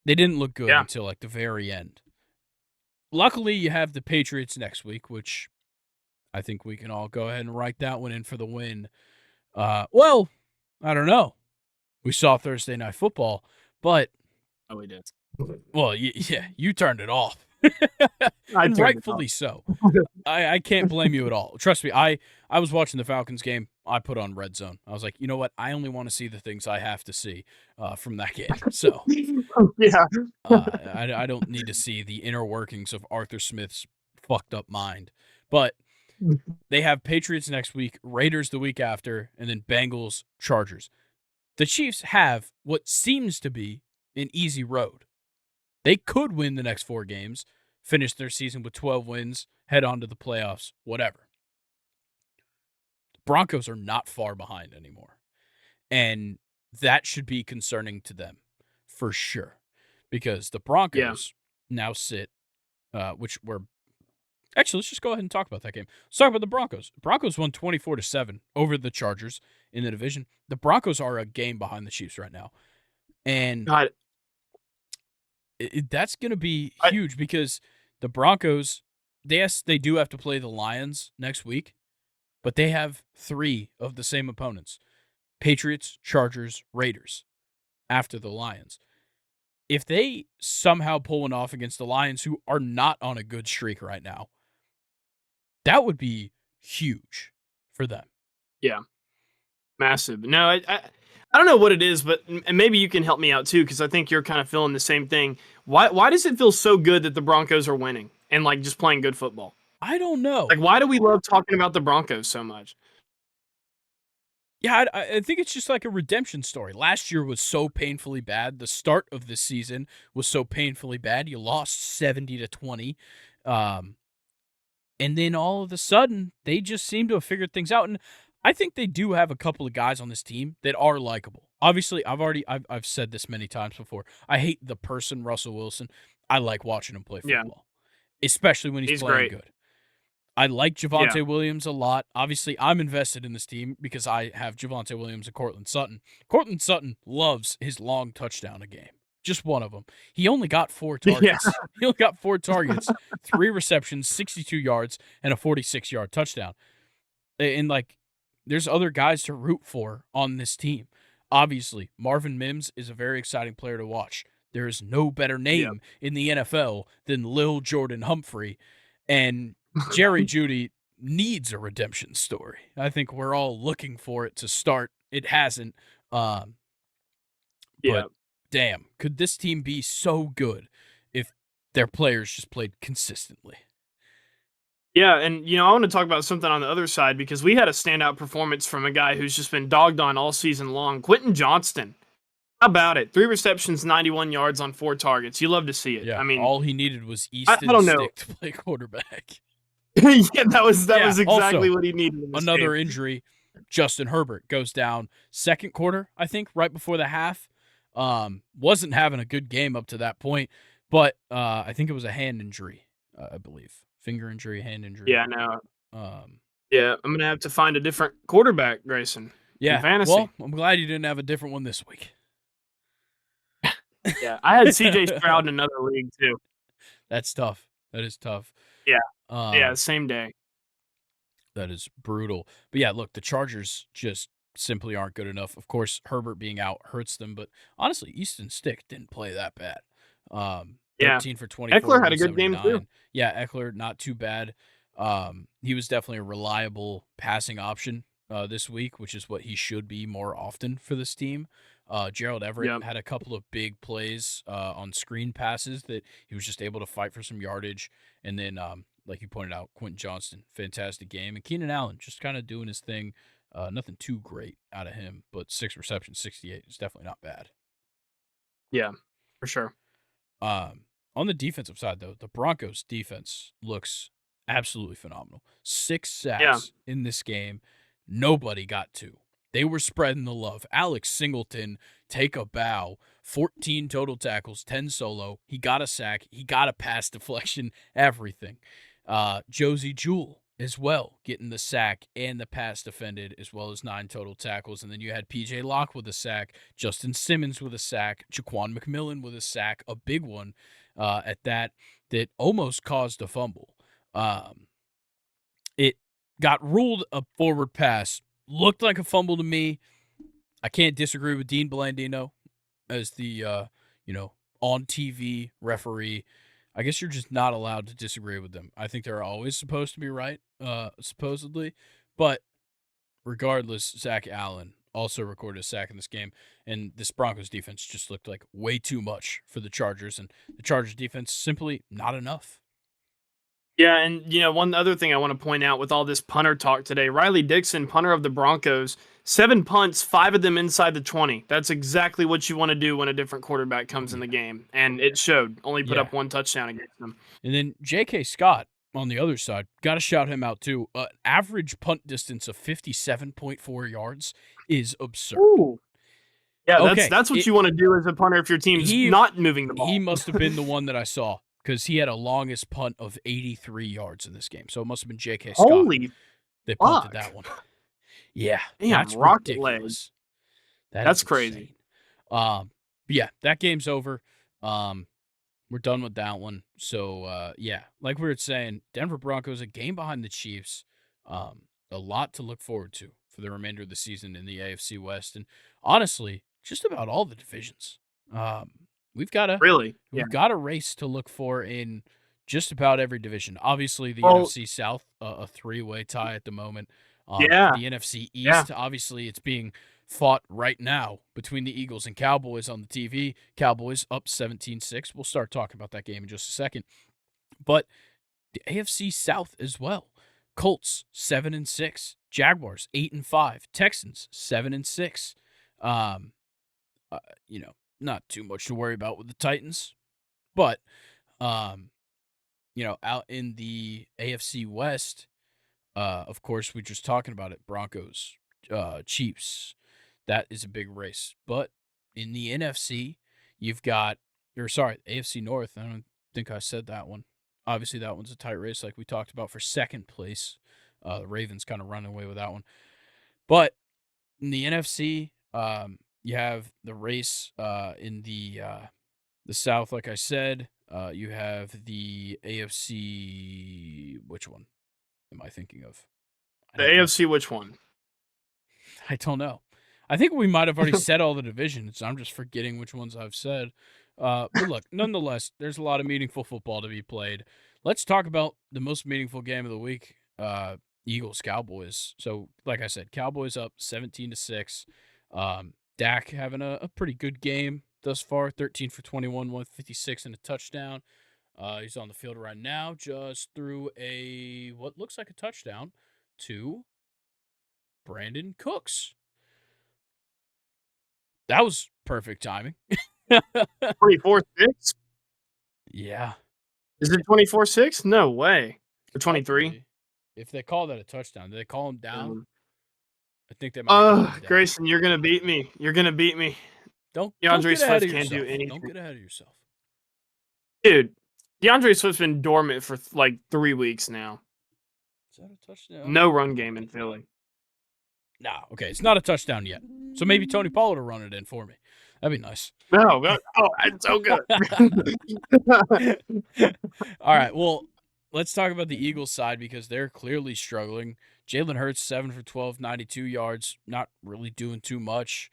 They didn't look good Yeah. until like the very end. Luckily, you have the Patriots next week, which I think we can all go ahead and write that one in for the win. Well, I don't know. We saw Thursday Night Football, but Oh, we did. well, yeah, you turned it off. I And turned it off. rightfully so. I can't blame you at all. Trust me, I was watching the Falcons game. I put on Red Zone. I was like, you know what? I only want to see the things I have to see from that game. So Yeah. I don't need to see the inner workings of Arthur Smith's fucked up mind. But they have Patriots next week, Raiders the week after, and then Bengals, Chargers. The Chiefs have what seems to be an easy road. They could win the next 4 games, finish their season with 12 wins, head on to the playoffs, whatever. The Broncos are not far behind anymore. And that should be concerning to them for sure. Because the Broncos now sit, which were actually, let's just go ahead and talk about that game. Let's talk about the Broncos. The Broncos won 24-7 over the Chargers in the division. The Broncos are a game behind the Chiefs right now. And God, that's going to be huge because the Broncos, yes, they do have to play the Lions next week, but they have 3 of the same opponents: Patriots, Chargers, Raiders after the Lions. If they somehow pull one off against the Lions, who are not on a good streak right now, that would be huge for them. yeah, massive. No, I don't know what it is, but and maybe you can help me out too, because I think you're kind of feeling the same thing. Why does it feel so good that the Broncos are winning and like just playing good football? I don't know. Like, why do we love talking about the Broncos so much? Yeah, I think it's just like a redemption story. Last year was so painfully bad. The start of the season was so painfully bad. You lost 70-20. And then all of a sudden, they just seem to have figured things out. And I think they do have a couple of guys on this team that are likable. Obviously, I've said this many times before. I hate the person Russell Wilson. I like watching him play Yeah. football, especially when he's playing great. good. I like Javonte Williams a lot. Obviously, I'm invested in this team because I have Javonte Williams and Courtland Sutton. Courtland Sutton loves his long touchdown a game. Just one of them. He only got 4 targets. He only got 4 targets, 3 receptions, 62 yards, and a 46-yard touchdown. And, like, there's other guys to root for on this team. Obviously, Marvin Mims is a very exciting player to watch. There is no better name in the NFL than Lil Jordan Humphrey. And Jerry Jeudy needs a redemption story. I think we're all looking for it to start. It hasn't. But damn, could this team be so good if their players just played consistently? Yeah, and I want to talk about something on the other side because we had a standout performance from a guy who's just been dogged on all season long, Quentin Johnston. How about it? 3 receptions, 91 yards on 4 targets. You love to see it. Yeah, I mean, all he needed was Easton Stick to play quarterback. Yeah, that was exactly also, what he needed. In this another game. injury. Justin Herbert goes down second quarter, I think, right before the half. Wasn't having a good game up to that point, but I think it was a hand injury, I believe. Finger injury, hand injury. Yeah, no. Yeah, I'm gonna have to find a different quarterback, Grayson. Yeah, in fantasy. well, I'm glad you didn't have a different one this week. Yeah, I had C.J. Stroud in another league too. That's tough. That is tough. Yeah, same day. That is brutal. But yeah, look, the Chargers just simply aren't good enough. Of course, Herbert being out hurts them, but honestly, Easton Stick didn't play that bad. 13 for 24. Eckler had a good game too. Yeah, Eckler, not too bad. He was definitely a reliable passing option this week, which is what he should be more often for this team. Gerald Everett had a couple of big plays on screen passes that he was just able to fight for some yardage. And then, like you pointed out, Quentin Johnston, fantastic game. And Keenan Allen just kind of doing his thing. Nothing too great out of him, but 6 receptions, 68 is definitely not bad. Yeah, for sure. On the defensive side, though, the Broncos defense looks absolutely phenomenal. 6 sacks in this game. Nobody got 2. They were spreading the love. Alex Singleton, take a bow. 14 total tackles, 10 solo. He got a sack. He got a pass deflection, everything. Josie Jewell as well, getting the sack and the pass defended, as well as 9 total tackles. And then you had P.J. Locke with a sack, Justin Simmons with a sack, Jaquan McMillan with a sack, a big one at that almost caused a fumble. It got ruled a forward pass. Looked like a fumble to me. I can't disagree with Dean Blandino as the on TV referee. I guess you're just not allowed to disagree with them. I think they're always supposed to be right, supposedly. But regardless, Zach Allen also recorded a sack in this game, and this Broncos defense just looked like way too much for the Chargers, and the Chargers defense simply not enough. Yeah, and one other thing I want to point out with all this punter talk today, Riley Dixon, punter of the Broncos, 7 punts, 5 of them inside the 20. That's exactly what you want to do when a different quarterback comes in the game, and it showed. Only put Yeah. up 1 touchdown against them. And then J.K. Scott on the other side, got to shout him out too. Average punt distance of 57.4 yards is absurd. Ooh. Yeah, Okay, that's what you want to do as a punter if your team's not moving the ball. He must have been the one that I saw because he had a longest punt of 83 yards in this game. So it must have been J.K. Scott. Holy they punted that one. Yeah, damn, that's rocket ridiculous. That's crazy. Yeah, that game's over. We're done with that one. So, yeah, like we were saying, Denver Broncos, a game behind the Chiefs. A lot to look forward to for the remainder of the season in the AFC West. And honestly, just about all the divisions. We've got a race to look for in just about every division. Obviously, the NFC South, a 3-way tie at the moment. The NFC East, obviously, it's being fought right now between the Eagles and Cowboys on the TV. Cowboys up 17-6. We'll start talking about that game in just a second. But the AFC South as well. Colts 7-6. Jaguars 8-5. Texans 7-6. Not too much to worry about with the Titans. But out in the AFC West, of course, we're just talking about it. Broncos, Chiefs. That is a big race. But in the NFC, you've got AFC North. I don't think I said that one. Obviously, that one's a tight race like we talked about for second place. The Ravens kind of running away with that one. But in the NFC, you have the race in the South, like I said. You have the AFC. Which one am I thinking of? The AFC, which one? I don't know. I think we might have already said all the divisions. I'm just forgetting which ones I've said. But look, nonetheless, there's a lot of meaningful football to be played. Let's talk about the most meaningful game of the week, Eagles-Cowboys. So, like I said, Cowboys up 17-6. Dak having a pretty good game thus far, 13 for 21, 156 and a touchdown. He's on the field right now, just threw what looks like a touchdown to Brandon Cooks. That was perfect timing. 24-6? Yeah. Is it 24-6? No way. Or 23? If they call that a touchdown, do they call him down? I think they might. Oh, Grayson, you're gonna beat me. Don't DeAndre get ahead Swift of can't do yourself. anything. Don't get ahead of yourself. Dude, DeAndre Swift's been dormant for like 3 weeks now. Is that a touchdown? No run game in Philly. Nah, okay, it's not a touchdown yet. So maybe Tony Pollard will run it in for me. That'd be nice. No, it's so good. All right, well, let's talk about the Eagles side because they're clearly struggling. Jalen Hurts, 7 for 12, 92 yards, not really doing too much.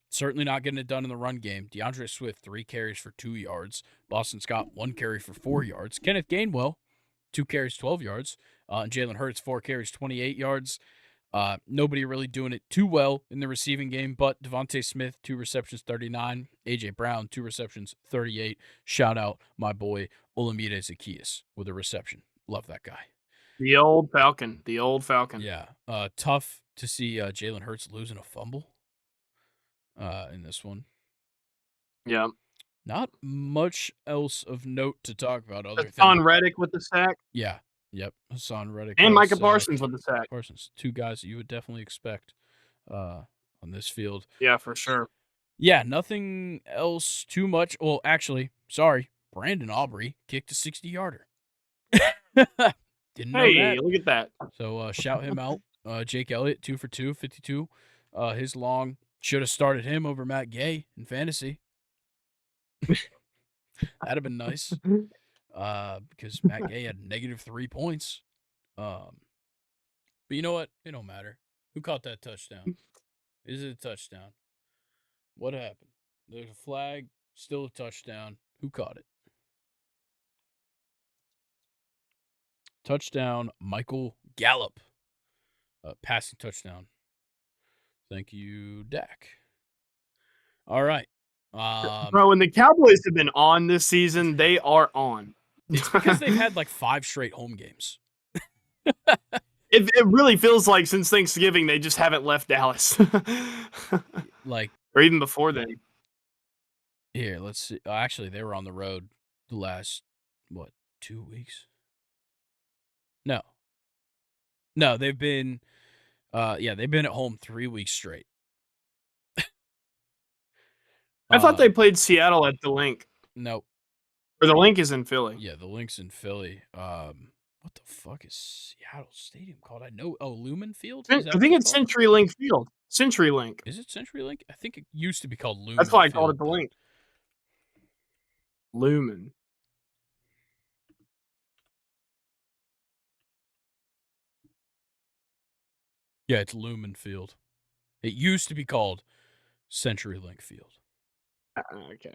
Certainly not getting it done in the run game. DeAndre Swift, 3 carries for 2 yards. Boston Scott, 1 carry for 4 yards. Kenneth Gainwell, 2 carries, 12 yards. And Jalen Hurts, 4 carries, 28 yards. Nobody really doing it too well in the receiving game, but Devontae Smith, 2 receptions, 39. A.J. Brown, 2 receptions, 38. Shout out my boy Olamide Zaccheaus with a reception. Love that guy. The old Falcon. Yeah. Tough to see Jalen Hurts losing a fumble in this one. Yeah. Not much else of note to talk about other than Hassan Reddick with the sack. Yeah. Yep. Hassan Reddick. And Micah Parsons with the sack. Parsons. 2 guys that you would definitely expect on this field. Yeah, for sure. Yeah, nothing else too much. Well, actually, sorry. Brandon Aubrey kicked a 60-yarder. Didn't know that. Hey, look at that. So shout him out. Jake Elliott, 2 for 2, 52. His long should have started him over Matt Gay in fantasy. That'd have been nice. Because Matt Gay had -3 points. But you know what? It don't matter. Who caught that touchdown? Is it a touchdown? What happened? There's a flag, still a touchdown. Who caught it? touchdown, Michael Gallup. Passing touchdown. Thank you, Dak. All right. Bro, when the Cowboys have been on this season, they are on. It's because they've had like 5 straight home games. It really feels like since Thanksgiving they just haven't left Dallas. Like, or even before then. here, let's see. Actually, they were on the road the last, 2 weeks? No. No, they've been they've been at home 3 weeks straight. I thought they played Seattle at the Link. Nope. Or the Link is in Philly. Yeah, the Link's in Philly. What the fuck is Seattle Stadium called? I know. Oh, Lumen Field? I think it's CenturyLink Field. CenturyLink. Is it CenturyLink? I think it used to be called Lumen. That's why I Field, called it the Link. Lumen. Yeah, it's Lumen Field. It used to be called CenturyLink Field. Okay.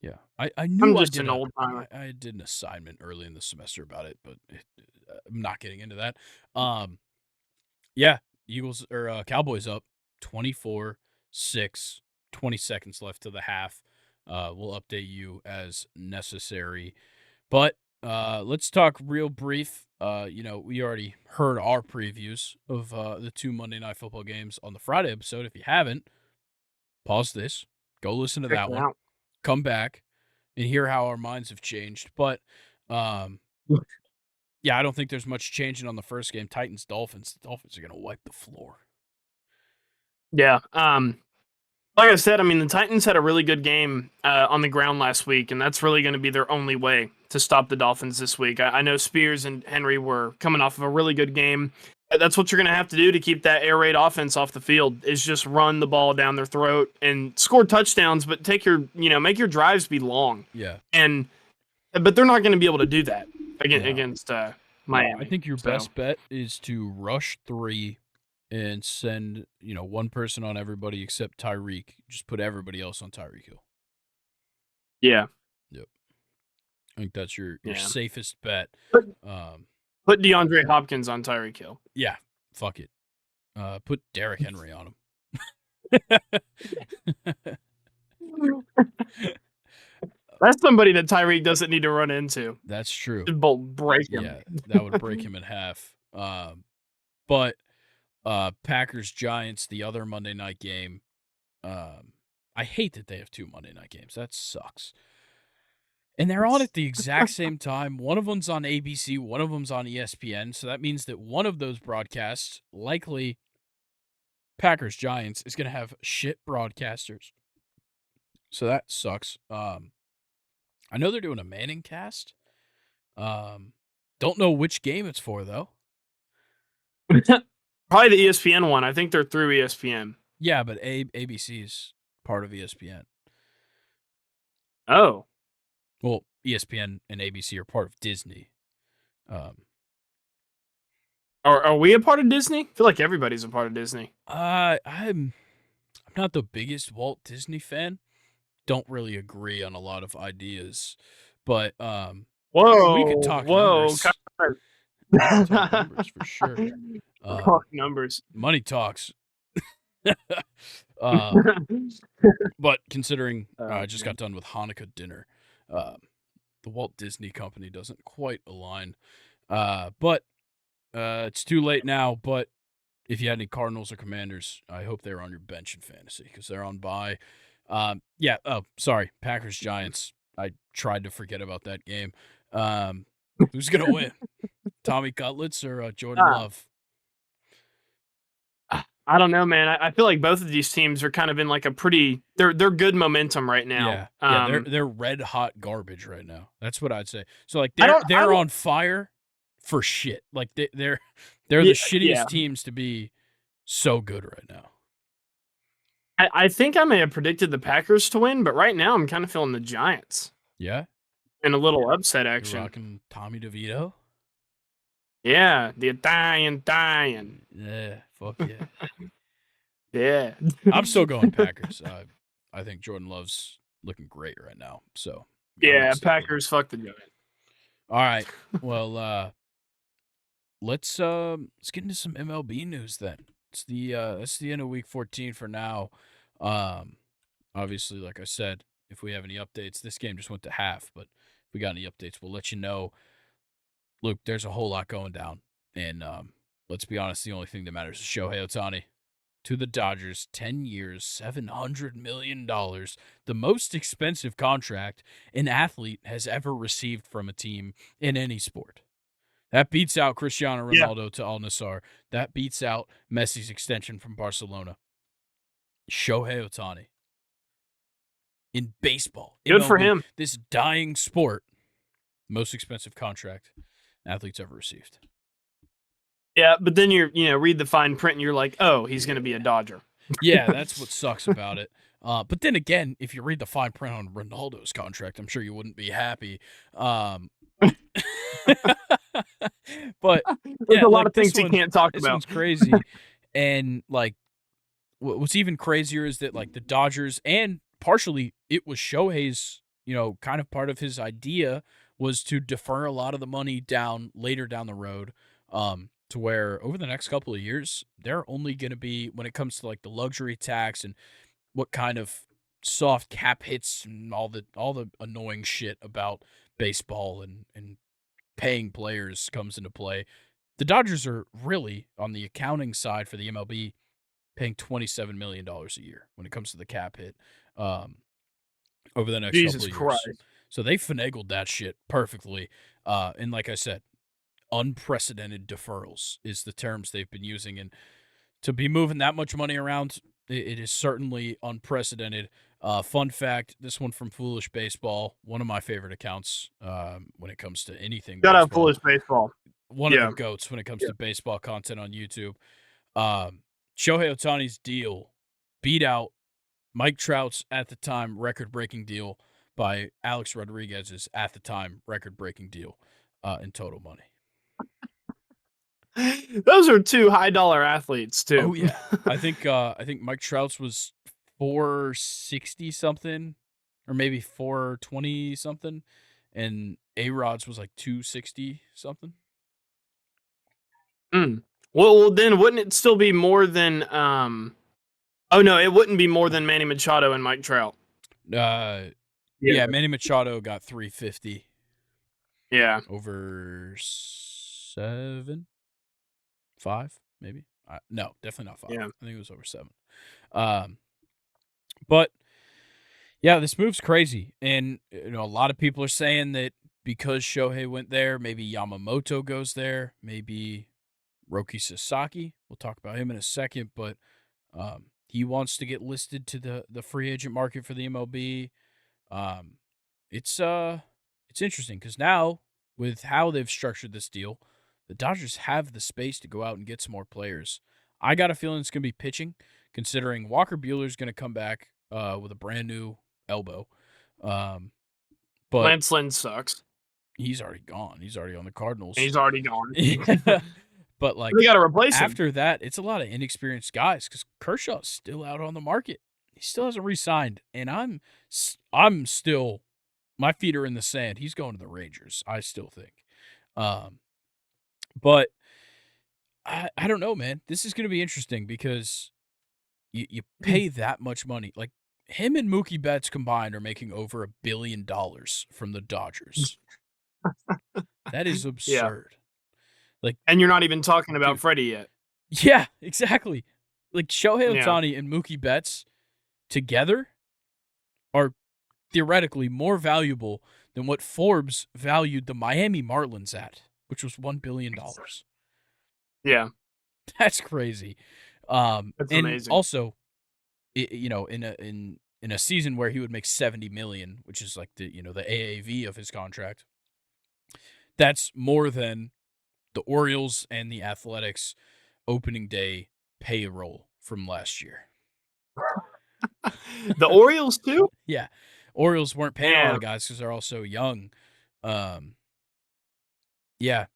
Yeah, I knew I'm just an old timer. I did an assignment early in the semester about it, but I'm not getting into that. Yeah, Eagles or Cowboys up 24-6, 20 seconds left to the half. We'll update you as necessary, but let's talk real brief. We already heard our previews of the 2 Monday Night Football games on the Friday episode. If you haven't, pause this, go listen to that one. Come back and hear how our minds have changed. But, yeah, I don't think there's much changing on the first game. Titans-Dolphins. The Dolphins are going to wipe the floor. Yeah. Like I said, I mean, the Titans had a really good game on the ground last week, and that's really going to be their only way to stop the Dolphins this week. I know Spears and Henry were coming off of a really good game. That's what you're going to have to do to keep that air raid offense off the field is just run the ball down their throat and score touchdowns, but make your drives be long. Yeah. But they're not going to be able to do that against Miami. I think your best bet is to rush 3 and send, one person on everybody except Tyreek. Just put everybody else on Tyreek Hill. Yeah. Yep. I think that's your safest bet. Put DeAndre Hopkins on Tyreek Hill. Yeah, fuck it. Put Derrick Henry on him. That's somebody that Tyreek doesn't need to run into. That's true. Just break him. Yeah, that would break him in half. But Packers-Giants, the other Monday night game. I hate that they have 2 Monday night games. That sucks. And they're on at the exact same time. One of them's on ABC, one of them's on ESPN. So that means that one of those broadcasts, likely Packers-Giants, is going to have shit broadcasters. So that sucks. I know they're doing a Manning cast. Don't know which game it's for, though. Probably the ESPN one. I think they're through ESPN. Yeah, but ABC is part of ESPN. Oh. Well, ESPN and ABC are part of Disney. Are we a part of Disney? I feel like everybody's a part of Disney. I'm not the biggest Walt Disney fan. Don't really agree on a lot of ideas, but we could talk numbers. We could talk numbers for sure. Talk numbers. Money talks. But considering I just got done with Hanukkah dinner, the Walt Disney Company doesn't quite align. But it's too late now. But if you had any Cardinals or Commanders, I hope they're on your bench in fantasy because they're on bye. Yeah. Oh, sorry. Packers-Giants. I tried to forget about that game. Who's gonna win? Tommy Cutlets or Jordan Love? I don't know, man. I feel like both of these teams are kind of in like a pretty they're good momentum right now. Yeah, they're red hot garbage right now. That's what I'd say. So like they're on fire for shit. Like they're the shittiest teams to be so good right now. I think I may have predicted the Packers to win, but right now I'm kind of feeling the Giants. Yeah. In a little upset action. You're rocking Tommy DeVito? Yeah, the Italian. Yeah, fuck yeah. Yeah. I'm still going Packers. I think Jordan Love's looking great right now. So yeah, Packers, fuck the Giants. All right. Well, let's get into some MLB news then. It's the end of week 14 for now. Um, Obviously, like I said, if we have any updates, this game just went to half, but if we got any updates, we'll let you know. Look, there's a whole lot going down, and let's be honest, the only thing that matters is Shohei Ohtani to the Dodgers, 10 years, $700 million, the most expensive contract an athlete has ever received from a team in any sport. That beats out Cristiano Yeah, Ronaldo to Al Nassr. That beats out Messi's extension from Barcelona. Shohei Ohtani in baseball, good for MLB, him. this dying sport, most expensive contract athletes ever received. Yeah, but then read the fine print and you're like, oh, he's going to be a Dodger. Yeah, that's what sucks about it. But then again, if you read the fine print on Ronaldo's contract, I'm sure you wouldn't be happy. But There's yeah, a lot like of things he can't talk this about. one's crazy. And like, what's even crazier is that like the Dodgers, and partially it was Shohei's, kind of part of his idea was to defer a lot of the money later down the road. To where over the next couple of years, they're only going to be, when it comes to like the luxury tax and what kind of soft cap hits and all the annoying shit about baseball and paying players comes into play. The Dodgers are really, on the accounting side for the MLB, paying $27 million a year when it comes to the cap hit over the next Jesus couple of years. Christ. So they finagled that shit perfectly. And like I said, unprecedented deferrals is the terms they've been using. And to be moving that much money around, it is certainly unprecedented. Fun fact, this one from Foolish Baseball, one of my favorite accounts when it comes to anything Got out baseball. Foolish Baseball. One of the GOATs when it comes to baseball content on YouTube. Shohei Ohtani's deal beat out Mike Trout's at the time record-breaking deal by Alex Rodriguez's at the time record-breaking deal in total money. Those are two high-dollar athletes too. Oh yeah, I think Mike Trout's was 460 something, or maybe 420 something, and A-Rod's was like 260 something. Well, then wouldn't it still be more than? Oh no, it wouldn't be more than Manny Machado and Mike Trout. Yeah, Manny Machado got 350. Yeah, over 5 maybe. No, definitely not 5. Yeah. I think it was over 7. But yeah, this move's crazy, and a lot of people are saying that because Shohei went there, maybe Yamamoto goes there, maybe Roki Sasaki. We'll talk about him in a second, but he wants to get listed to the free agent market for the MLB. It's interesting because now with how they've structured this deal, the Dodgers have the space to go out and get some more players. I got a feeling it's going to be pitching, considering Walker Buehler's going to come back with a brand new elbow. But Lance Lynn sucks. He's already gone. He's already on the Cardinals. He's already gone. But like, we got to replace him. After that, it's a lot of inexperienced guys because Kershaw's still out on the market. He still hasn't re-signed, and I'm still, my feet are in the sand. He's going to the Rangers, I still think. But I don't know, man. This is going to be interesting because you pay that much money. Like, him and Mookie Betts combined are making over $1 billion from the Dodgers. That is absurd. Like, and you're not even talking about Freddie yet. Yeah, exactly. Like, Shohei Ohtani and Mookie Betts together are theoretically more valuable than what Forbes valued the Miami Marlins at, which was $1 billion. Yeah. That's crazy. That's and amazing. Also, in a season where he would make $70 million, which is like the AAV of his contract, that's more than the Orioles and the Athletics opening day payroll from last year. The Orioles too? Yeah. Orioles weren't paying a lot of guys because they're all so young. Yeah,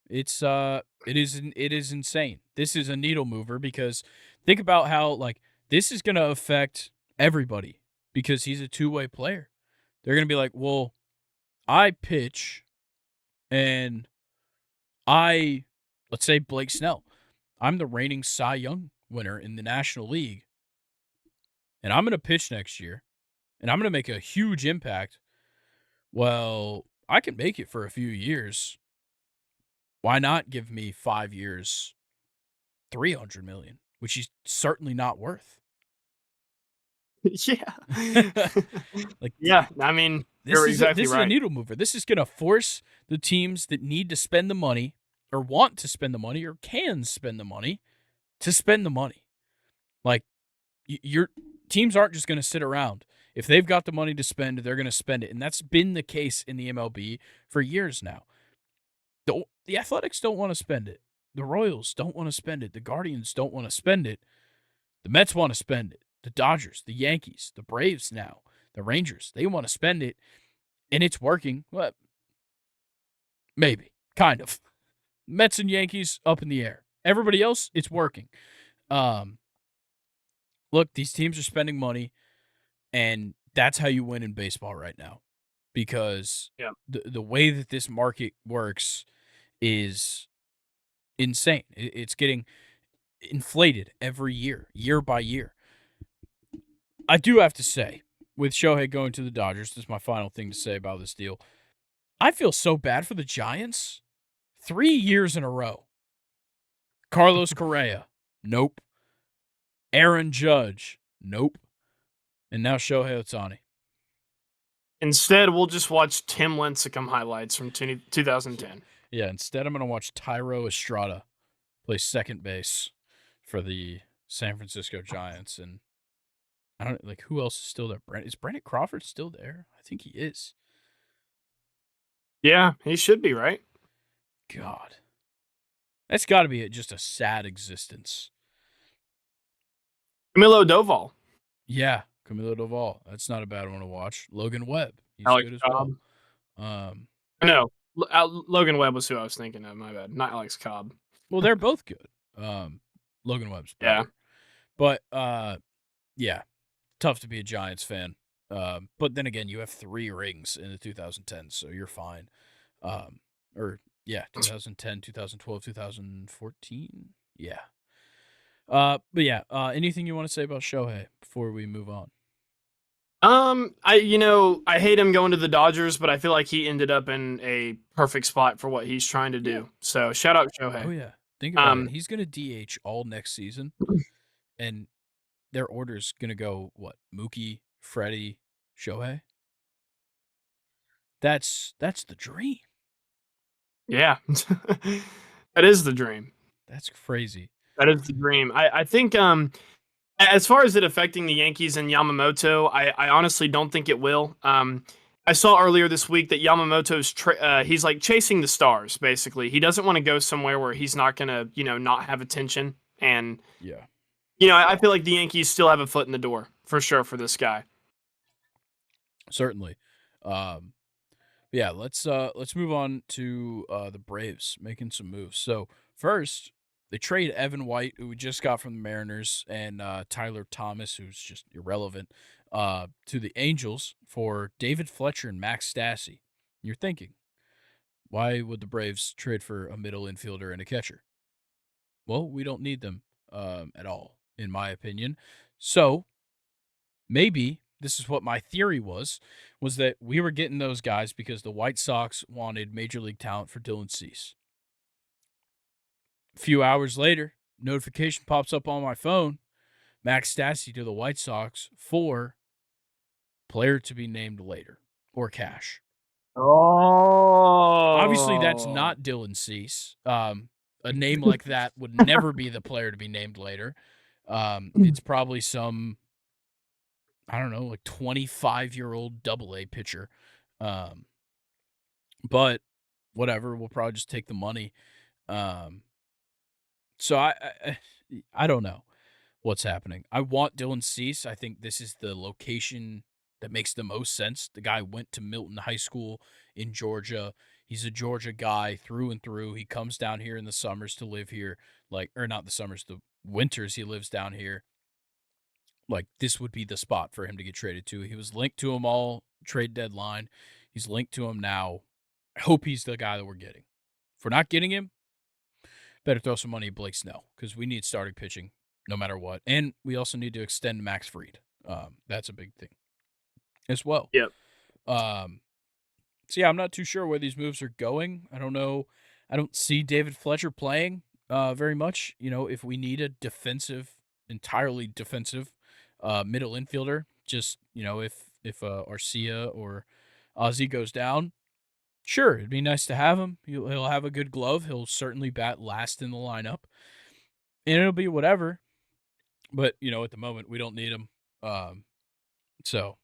it is insane. This is a needle mover because think about how like this is gonna affect everybody because he's a two-way player. They're gonna be like, well, I pitch and I Let's say Blake Snell. I'm the reigning Cy Young winner in the National League, and I'm going to pitch next year, and I'm going to make a huge impact. Well, I can make it for a few years. Why not give me 5 years, $300 million, which he's certainly not worth. Yeah. Like Yeah, I mean, you're exactly this is a right. needle mover. This is going to force the teams that need to spend the money or want to spend the money or can spend the money to spend the money. Like your teams aren't just going to sit around. If they've got the money to spend, they're going to spend it. And that's been the case in the MLB for years now. The Athletics don't want to spend it. The Royals don't want to spend it. The Guardians don't want to spend it. The Mets want to spend it. The Dodgers, the Yankees, the Braves now, the Rangers, they want to spend it. And it's working. Well, maybe. Kind of. Mets and Yankees up in the air. Everybody else, it's working. Look, these teams are spending money, and that's how you win in baseball right now. Because Yeah. the way that this market works is insane. It's getting inflated every year, year by year. I do have to say, with Shohei going to the Dodgers, this is my final thing to say about this deal. I feel so bad for the Giants. 3 years in a row. Carlos Correa, nope. Aaron Judge, nope. And now Shohei Ohtani. Instead, we'll just watch Tim Lincecum highlights from 2010. Yeah, instead I'm going to watch Tyro Estrada play second base for the San Francisco Giants. And I don't like who else is still there. Is Brandon Crawford still there? I think he is. Yeah, he should be, right? God. That's got to be just a sad existence. Camilo Doval. Yeah, Camilo Doval. That's not a bad one to watch. Logan Webb. He's Alex good as Cobb. well. No, Logan Webb was who I was thinking of. My bad. Not Alex Cobb. Well, they're both good. Logan Webb's better. Yeah. But yeah, tough to be a Giants fan. But then again, you have 3 rings in the 2010s, so you're fine. Or yeah, 2010, 2012, 2014. Yeah. But yeah, anything you want to say about Shohei before we move on? I hate him going to the Dodgers, but I feel like he ended up in a perfect spot for what he's trying to do. Yeah. So shout out Shohei. Oh yeah. Think about it. He's going to DH all next season, and their order's going to go what? Mookie, Freddie, Shohei. That's the dream. Yeah. That is the dream. That's crazy. That is the dream. I think as far as it affecting the Yankees and Yamamoto, I honestly don't think it will. I saw earlier this week that Yamamoto's he's like chasing the stars. Basically, he doesn't want to go somewhere where he's not gonna not have attention. And Yeah. I feel like the Yankees still have a foot in the door for sure for this guy. Certainly. Yeah, let's move on to the Braves making some moves. So first, they trade Evan White, who we just got from the Mariners, and Tyler Thomas, who's just irrelevant, to the Angels for David Fletcher and Max Stassi. You're thinking, why would the Braves trade for a middle infielder and a catcher? Well, we don't need them at all, in my opinion. So maybe this is what my theory was that we were getting those guys because the White Sox wanted major league talent for Dylan Cease. A few hours later, notification pops up on my phone. Max Stassi to the White Sox for player to be named later or cash. Oh, Obviously, that's not Dylan Cease. A name like that would never be the player to be named later. It's probably some, I don't know, like 25-year-old AA pitcher. But whatever, we'll probably just take the money. So I don't know what's happening. I want Dylan Cease. I think this is the location that makes the most sense. The guy went to Milton High School in Georgia. He's a Georgia guy through and through. He comes down here in the summers to live here, or not the summers, the winters he lives down here. Like, this would be the spot for him to get traded to. He was linked to them all trade deadline. He's linked to him now. I hope he's the guy that we're getting. If we're not getting him, better throw some money at Blake Snell because we need starting pitching no matter what. And we also need to extend Max Fried. That's a big thing as well. Yep. So, yeah, I'm not too sure where these moves are going. I don't know. I don't see David Fletcher playing very much. If we need a entirely defensive middle infielder, just, if Arcia or Ozzy goes down, sure, it'd be nice to have him. He'll have a good glove. He'll certainly bat last in the lineup. And it'll be whatever. But, at the moment, we don't need him. So,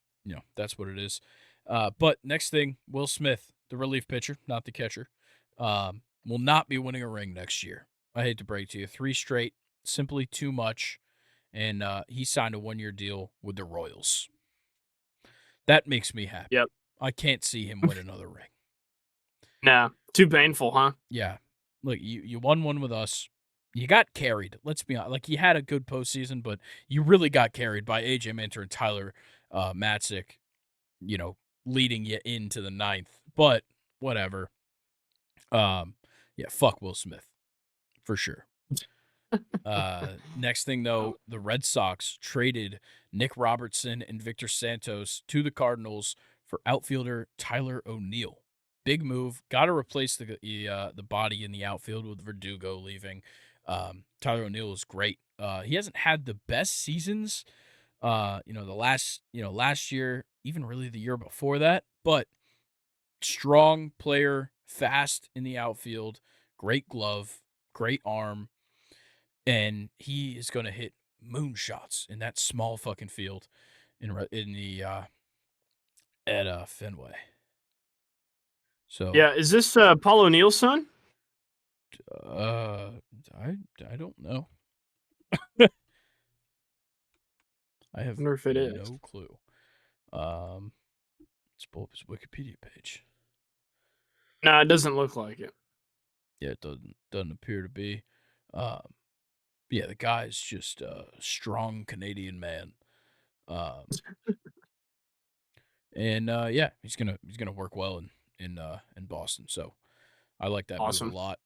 that's what it is. But next thing, Will Smith, the relief pitcher, not the catcher, will not be winning a ring next year. I hate to break to you. 3 straight, simply too much. And he signed a 1-year deal with the Royals. That makes me happy. Yep. I can't see him win another ring. Nah, too painful, huh? Yeah. Look, you won one with us. You got carried. Let's be honest. Like, you had a good postseason, but you really got carried by A.J. Minter and Tyler Matzik, leading you into the 9th. But whatever. Yeah, fuck Will Smith. For sure. Next thing, though, the Red Sox traded Nick Robertson and Victor Santos to the Cardinals for outfielder Tyler O'Neill. Big move. Got to replace the body in the outfield with Verdugo leaving. Tyler O'Neill is great. He hasn't had the best seasons, last year, even really the year before that, but strong player, fast in the outfield, great glove, great arm, and he is going to hit moonshots in that small fucking field at Fenway. So Yeah, is this Paul O'Neill's son? I don't know. I have Wonder if it is. no clue. Let's pull up his Wikipedia page. No, it doesn't look like it. Yeah, it doesn't appear to be. Yeah, the guy's just a strong Canadian man. And yeah, he's gonna work well in Boston. So I like that Awesome. move a lot.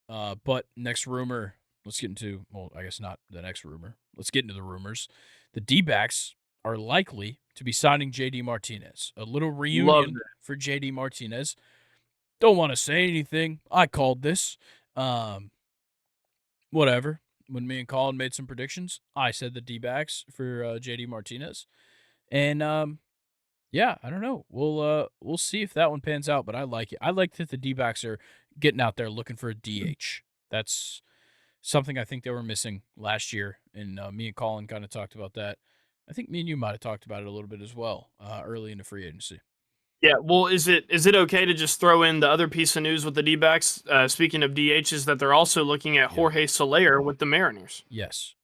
But next rumor, let's get into, well, I guess not the next rumor. Let's get into the rumors. The D-backs are likely to be signing JD Martinez. A little reunion for JD Martinez. Don't want to say anything. I called this. Whatever. When me and Colin made some predictions, I said the D-backs for JD Martinez. And yeah, I don't know. We'll see if that one pans out, but I like it. I like that the D-backs are getting out there looking for a DH. That's something I think they were missing last year, and me and Colin kind of talked about that. I think me and you might have talked about it a little bit as well early in the free agency. Yeah, well, is it okay to just throw in the other piece of news with the D-backs? Speaking of DHs, that they're also looking at Jorge Soler with the Mariners. Yes,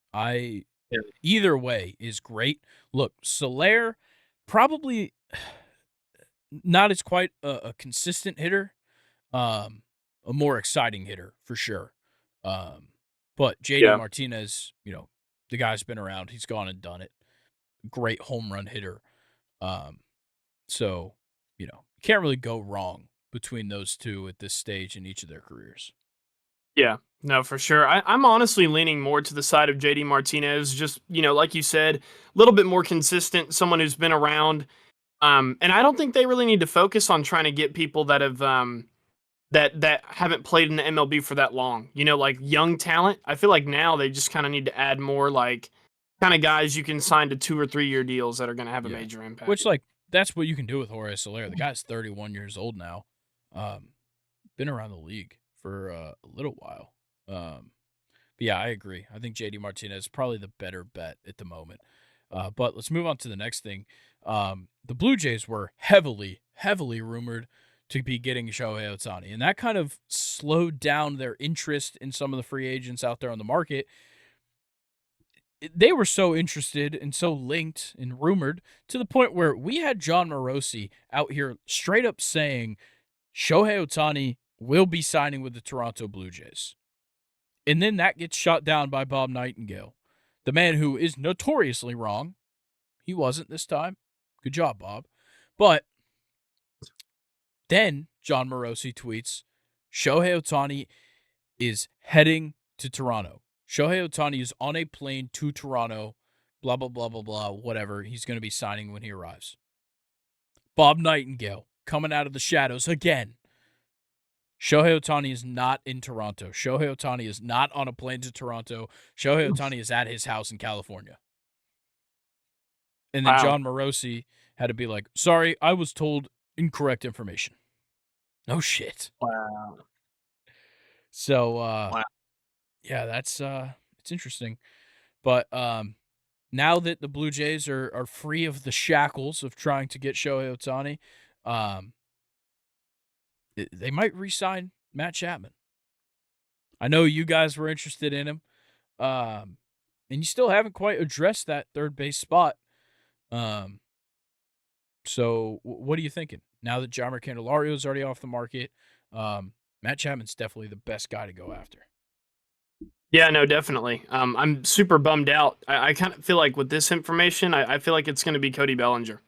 either way is great. Look, Soler probably not as quite a consistent hitter, a more exciting hitter for sure. But JD Martinez, the guy's been around. He's gone and done it. Great home run hitter. So, you can't really go wrong between those two at this stage in each of their careers. Yeah, no, for sure. I'm honestly leaning more to the side of JD Martinez. Just, like you said, a little bit more consistent, someone who's been around. And I don't think they really need to focus on trying to get people that have that haven't played in the MLB for that long. Like young talent. I feel like now they just kind of need to add more like kind of guys you can sign to 2 or 3 year deals that are going to have a major impact. Which, like, that's what you can do with Jorge Soler. The guy's 31 years old now. Been around the league for a little while. But yeah, I agree. I think JD Martinez is probably the better bet at the moment. But let's move on to the next thing. The Blue Jays were heavily rumored to be getting Shohei Ohtani, and that kind of slowed down their interest in some of the free agents out there on the market. They were so interested and so linked and rumored to the point where we had John Morosi out here straight up saying Shohei Ohtani will be signing with the Toronto Blue Jays. And then that gets shot down by Bob Nightingale, the man who is notoriously wrong. He wasn't this time. Good job, Bob. But then John Morosi tweets, Shohei Ohtani is heading to Toronto. Shohei Ohtani is on a plane to Toronto, blah, blah, blah, blah, blah, whatever. He's going to be signing when he arrives. Bob Nightingale coming out of the shadows again. Shohei Ohtani is not in Toronto. Shohei Ohtani is not on a plane to Toronto. Shohei Ohtani is at his house in California. And then Wow. John Morosi had to be like, sorry, I was told incorrect information. No shit. Wow. So, Wow. yeah, that's it's interesting. But now that the Blue Jays are free of the shackles of trying to get Shohei Ohtani, they might re-sign Matt Chapman. I know you guys were interested in him, and you still haven't quite addressed that third base spot. So what are you thinking? Now that Jeimer Candelario is already off the market, Matt Chapman's definitely the best guy to go after. Yeah, no, definitely. I'm super bummed out. I kind of feel like with this information, I feel like it's going to be Cody Bellinger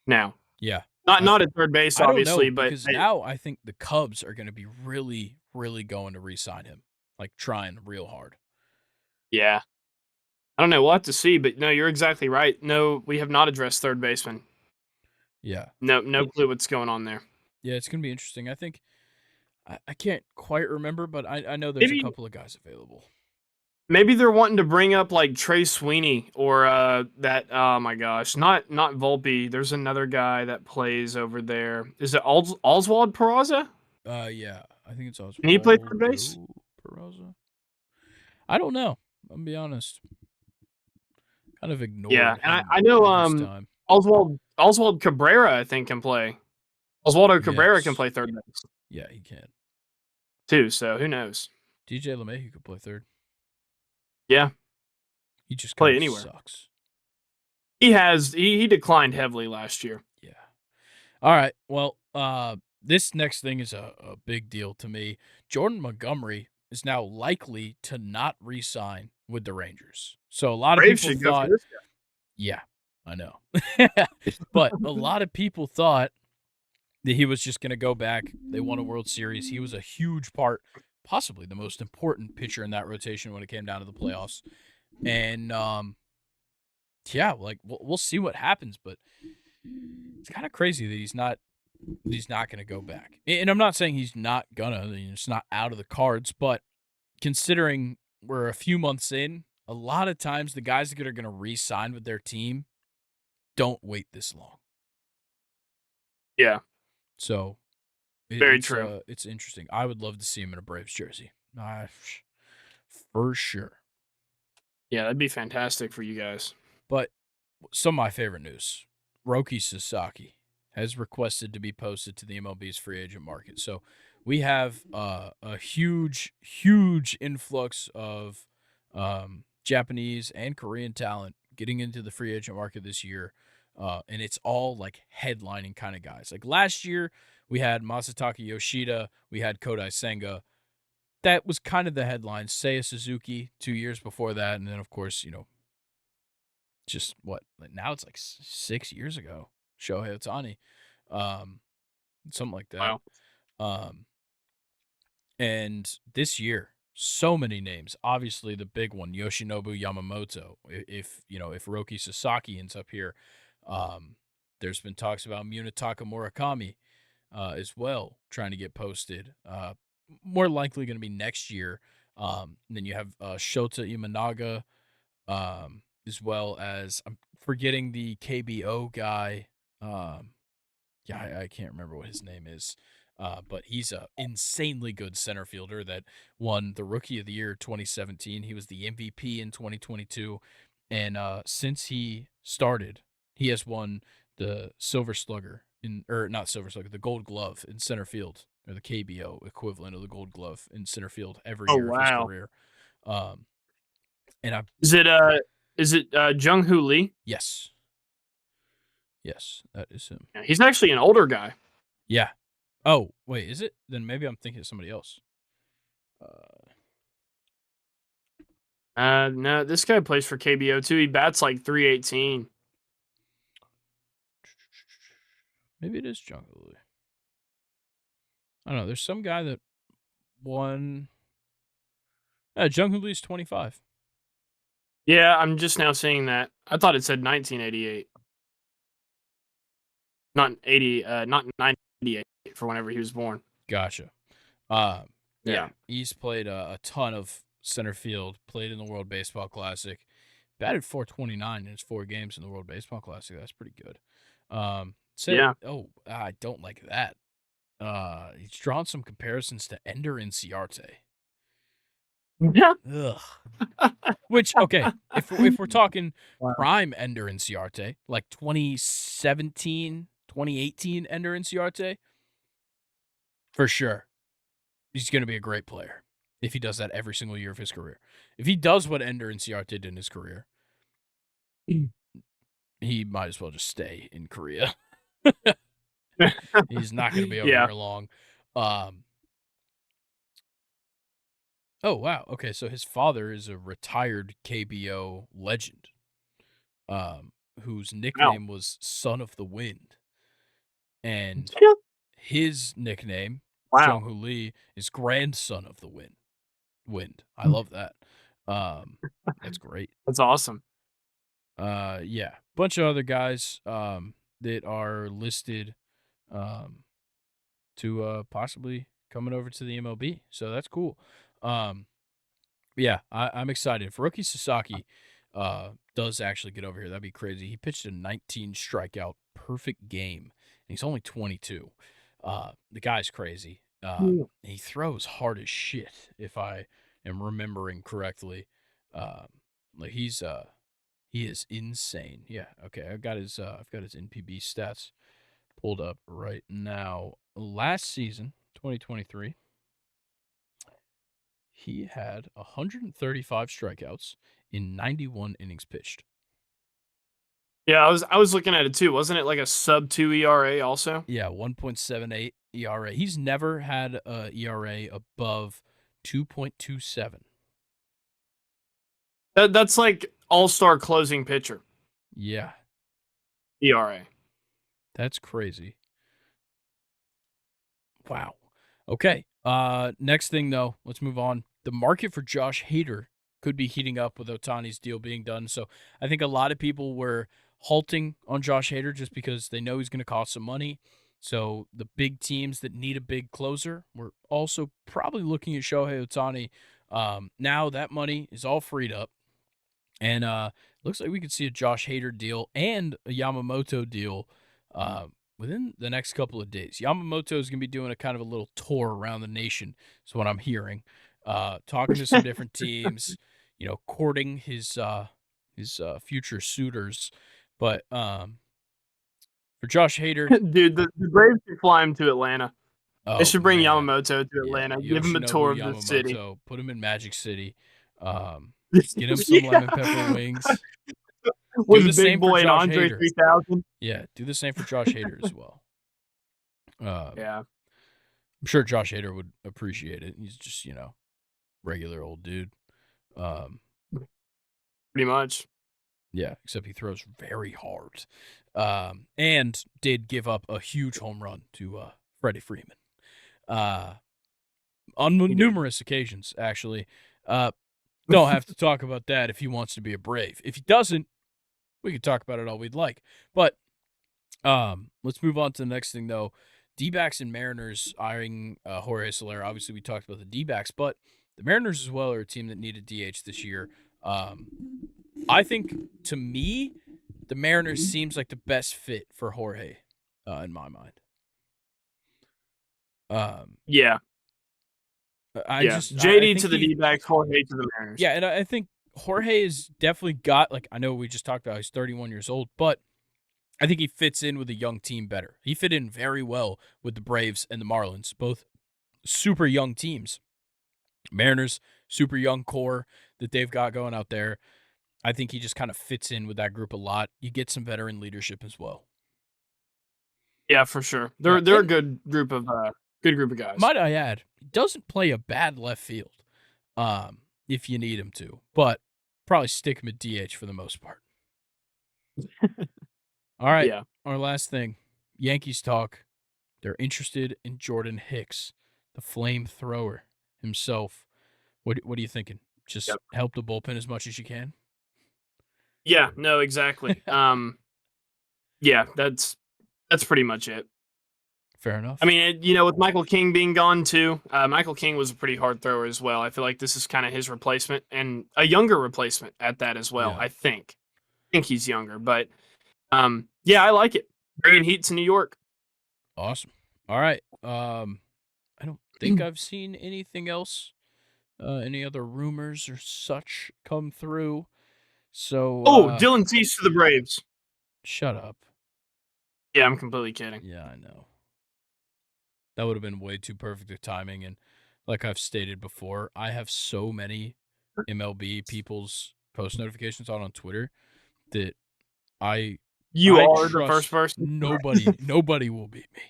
now. Yeah. Not at third base, I don't obviously, know, but because now I think the Cubs are going to be really, really going to re-sign him, like trying real hard. yeah, I don't know. We'll have to see. But no, you're exactly right. No, we have not addressed third baseman. Yeah. No clue what's going on there. Yeah, it's going to be interesting. I think I can't quite remember, but I know there's a couple of guys available. Maybe they're wanting to bring up like Trey Sweeney or that. Oh my gosh, not Volpe. There's another guy that plays over there. Is it Oswald Peraza? Yeah, I think it's Oswald. Can he play third base? Peraza? I don't know. I'll be honest. Kind of ignored. Yeah, and him I know this time. Oswald Cabrera I think can play. Oswaldo Cabrera can play third base. Yeah, he can too. So who knows? DJ LeMahieu could play third. Yeah, he just play anywhere. Sucks. He declined heavily last year. Yeah. All right. Well, this next thing is a big deal to me. Jordan Montgomery is now likely to not re-sign with the Rangers. So a lot of people thought, yeah, I know. But a lot of people thought that he was just going to go back. They won a World Series. He was a huge part, possibly the most important pitcher in that rotation when it came down to the playoffs. And yeah, like we'll see what happens, but it's kind of crazy that he's not going to go back. And I'm not saying he's not gonna. It's not out of the cards, but considering we're a few months in, a lot of times the guys that are going to re-sign with their team don't wait this long. Yeah. So very true. It's interesting. I would love to see him in a Braves jersey. For sure. Yeah, that'd be fantastic for you guys. But some of my favorite news: Roki Sasaki has requested to be posted to the MLB's free agent market. So we have a huge influx of Japanese and Korean talent getting into the free agent market this year. And it's all like headlining kind of guys. Like last year, we had Masataka Yoshida, we had Kodai Senga. That was kind of the headline. Seiya Suzuki 2 years before that. And then, of course, just what? Now it's like 6 years ago. Shohei Ohtani. Something like that. Wow. And this year, so many names. Obviously, the big one, Yoshinobu Yamamoto. If Roki Sasaki ends up here, there's been talks about Munetaka Murakami as well, trying to get posted. More likely going to be next year. Then you have Shota Imanaga, as well as I'm forgetting the KBO guy. I can't remember what his name is. But he's a insanely good center fielder that won the Rookie of the Year 2017. He was the MVP in 2022. And since he started, he has won the Silver Slugger the Gold Glove in center field, or the KBO equivalent of the Gold Glove in center field every year of his career. Is it Jung Hoo Lee? Yes. Yes, that is him. Yeah, he's actually an older guy. Yeah. Oh, wait, is it? Then maybe I'm thinking of somebody else. No, this guy plays for KBO too. He bats like 318. Maybe it is Jungle Lee. I don't know. There's some guy that won Jung-Hoo Lee's 25. Yeah, I'm just now seeing that. I thought it said 1988. Not 80, not 98 for whenever he was born. Gotcha. Yeah. He's played a ton of center field, played in the World Baseball Classic, batted .429 in his 4 games in the World Baseball Classic. That's pretty good. Yeah. I don't like that. He's drawn some comparisons to Ender Inciarte. Yeah. Ugh. Which, okay, if we're talking Wow. prime Ender Inciarte, like 2017, 2018 Ender Inciarte, for sure, he's going to be a great player if he does that every single year of his career. If he does what Ender Inciarte did in his career, he might as well just stay in Korea. He's not going to be over Yeah. there long. Oh, wow. Okay, so his father is a retired KBO legend, whose Wow. nickname was Son of the Wind. And his nickname, Wow. Jung-Hoo Lee, is Grandson of the Wind. I love that. That's great. That's awesome. Yeah. Bunch of other guys that are listed to possibly coming over to the MLB. So that's cool. Yeah, I'm excited. If Rookie Sasaki does actually get over here, that'd be crazy. He pitched a 19 strikeout perfect game, and he's only 22. The guy's crazy. And he throws hard as shit, if I am remembering correctly. Like he is insane. Yeah, okay. I've got his NPB stats pulled up right now. Last season, 2023. He had 135 strikeouts in 91 innings pitched. Yeah, I was looking at it too. Wasn't it like a sub 2 ERA also? Yeah, 1.78 ERA. He's never had a ERA above 2.27. That's like all-star closing pitcher Yeah, ERA. that's crazy. Wow. Okay. Next thing though, let's move on. The market for Josh Hader could be heating up with Ohtani's deal being done. So I think a lot of people were halting on Josh Hader just because they know he's going to cost some money. So the big teams that need a big closer were also probably looking at Shohei Ohtani. Now that money is all freed up. And looks like we could see a Josh Hader deal and a Yamamoto deal within the next couple of days. Yamamoto is going to be doing a kind of a little tour around the nation, is what I'm hearing. Talking to some different teams, courting his future suitors. But for Josh Hader, Dude, the Braves should fly him to Atlanta. They oh should bring man, Yamamoto to yeah, Atlanta. Give him a tour Yoshinobu of the city. Yamamoto, put him in Magic City. Get him some lemon pepper wings. Was the Big same for Boy and Josh Andre Hader. 3000. Yeah, do the same for Josh Hader as well. Yeah. I'm sure Josh Hader would appreciate it. He's just, regular old dude. Pretty much. Yeah, except he throws very hard. And did give up a huge home run to Freddie Freeman. On numerous occasions, actually. Don't have to talk about that if he wants to be a Brave. If he doesn't, we can talk about it all we'd like. But let's move on to the next thing, though. D-backs and Mariners eyeing Jorge Soler. Obviously, we talked about the D-backs, but the Mariners as well are a team that needed DH this year. I think, to me, the Mariners seems like the best fit for Jorge in my mind. Yeah. JD to the D-backs, Jorge to the Mariners. Yeah, and I think Jorge has definitely got, I know we just talked about he's 31 years old, but I think he fits in with a young team better. He fit in very well with the Braves and the Marlins, both super young teams. Mariners, super young core that they've got going out there. I think he just kind of fits in with that group a lot. You get some veteran leadership as well. Yeah, for sure. They're a good group of guys. Might I add, he doesn't play a bad left field if you need him to, but probably stick him at DH for the most part. All right, Yeah. Our last thing, Yankees talk. They're interested in Jordan Hicks, the flamethrower himself. What are you thinking? Just Yep. help the bullpen as much as you can? Yeah, no, exactly. Yeah, that's pretty much it. Fair I enough. mean, with Michael King being gone too, Michael King was a pretty hard thrower as well. I feel like this is kind of his replacement and a younger replacement at that as well. Yeah. I think he's younger, but yeah, I like it. Bringing heat to New York. Awesome. All right. I don't think I've seen anything else, any other rumors or such come through. So, Oh, Dylan Cease to the Braves. shut up. Yeah, I'm completely kidding. Yeah, I know. That would have been way too perfect of timing. And like I've stated before, I have so many MLB people's post notifications on Twitter that I You I are the first trust person. nobody will beat me.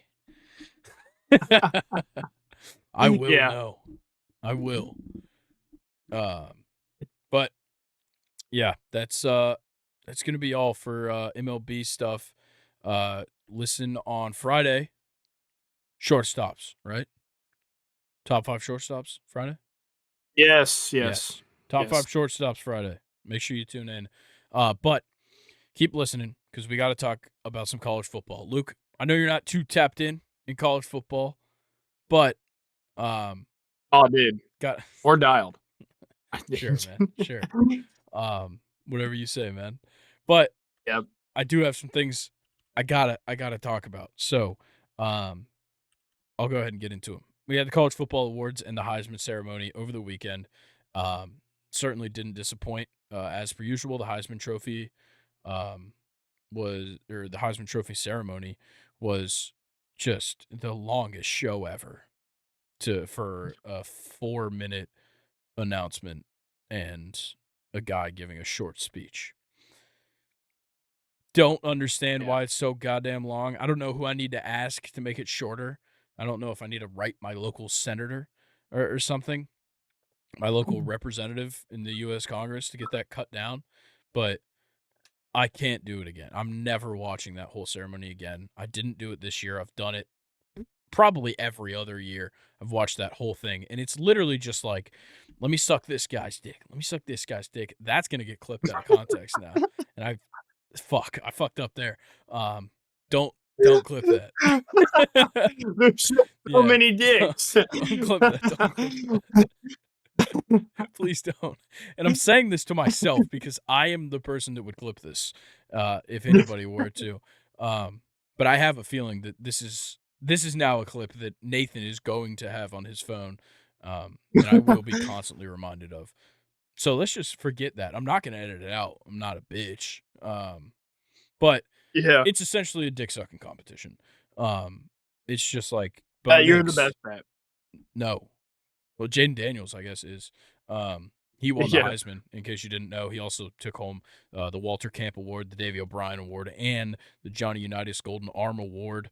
I will Yeah, know. I will. But yeah, that's gonna be all for MLB stuff. Listen on Friday. Shortstops, right? Top 5 shortstops Friday? yes, yes, Yes. Top 5 yes. shortstops Friday. Make sure you tune in. But keep listening because we got to talk about some college football. Luke, I know you're not too tapped in college football, but Oh, dude, got or dialed. sure, man, sure. Whatever you say, man. But Yep. I do have some things I gotta talk about. So, um, I'll go ahead and get into them. We had the college football awards and the Heisman ceremony over the weekend. Um, Certainly didn't disappoint. As per usual, the Heisman Trophy um, the Heisman Trophy ceremony was just the longest show ever for a 4-minute announcement and a guy giving a short speech. Don't understand Yeah. why it's so goddamn long. I don't know who I need to ask to make it shorter. I don't know if I need to write my local senator or something, my local representative in the U.S. Congress to get that cut down. But I can't do it again. I'm never watching that whole ceremony again. I didn't do it this year. I've done it probably every other year. I've watched that whole thing, and it's literally just like, let me suck this guy's dick. Let me suck this guy's dick. That's gonna get clipped out of context now, and I fucked up there. Um, don't clip that. There's so Yeah, many dicks. don't clip that. Don't clip that. Please don't. And I'm saying this to myself because I am the person that would clip this, if anybody were to. But I have a feeling that this is now a clip that Nathan is going to have on his phone, and I will be constantly reminded of. So let's just forget that. I'm not going to edit it out. I'm not a bitch. But Yeah, it's essentially a dick sucking competition. It's just like Bo you're the Nix. best at. No, well, Jayden Daniels, I guess, is. He won the Yeah, Heisman, in case you didn't know. He also took home the Walter Camp Award, the Davey O'Brien Award, and the Johnny Unitas Golden Arm Award,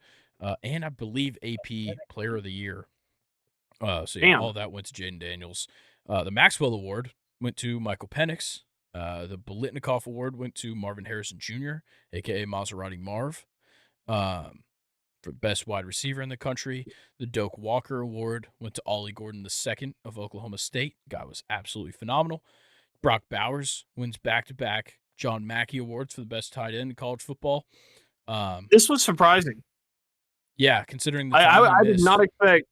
and I believe AP Player of the Year. So, yeah, damn. all that went to Jayden Daniels. The Maxwell Award went to Michael Penix. The Bolitnikoff Award went to Marvin Harrison Jr., a.k.a. Maserati Marv. Um, for best wide receiver in the country. The Doak Walker Award went to Ollie Gordon II of Oklahoma State. Guy was absolutely phenomenal. Brock Bowers wins back-to-back John Mackey Awards for the best tight end in college football. This was surprising. Yeah, considering the I, time I he I did not missed. expect.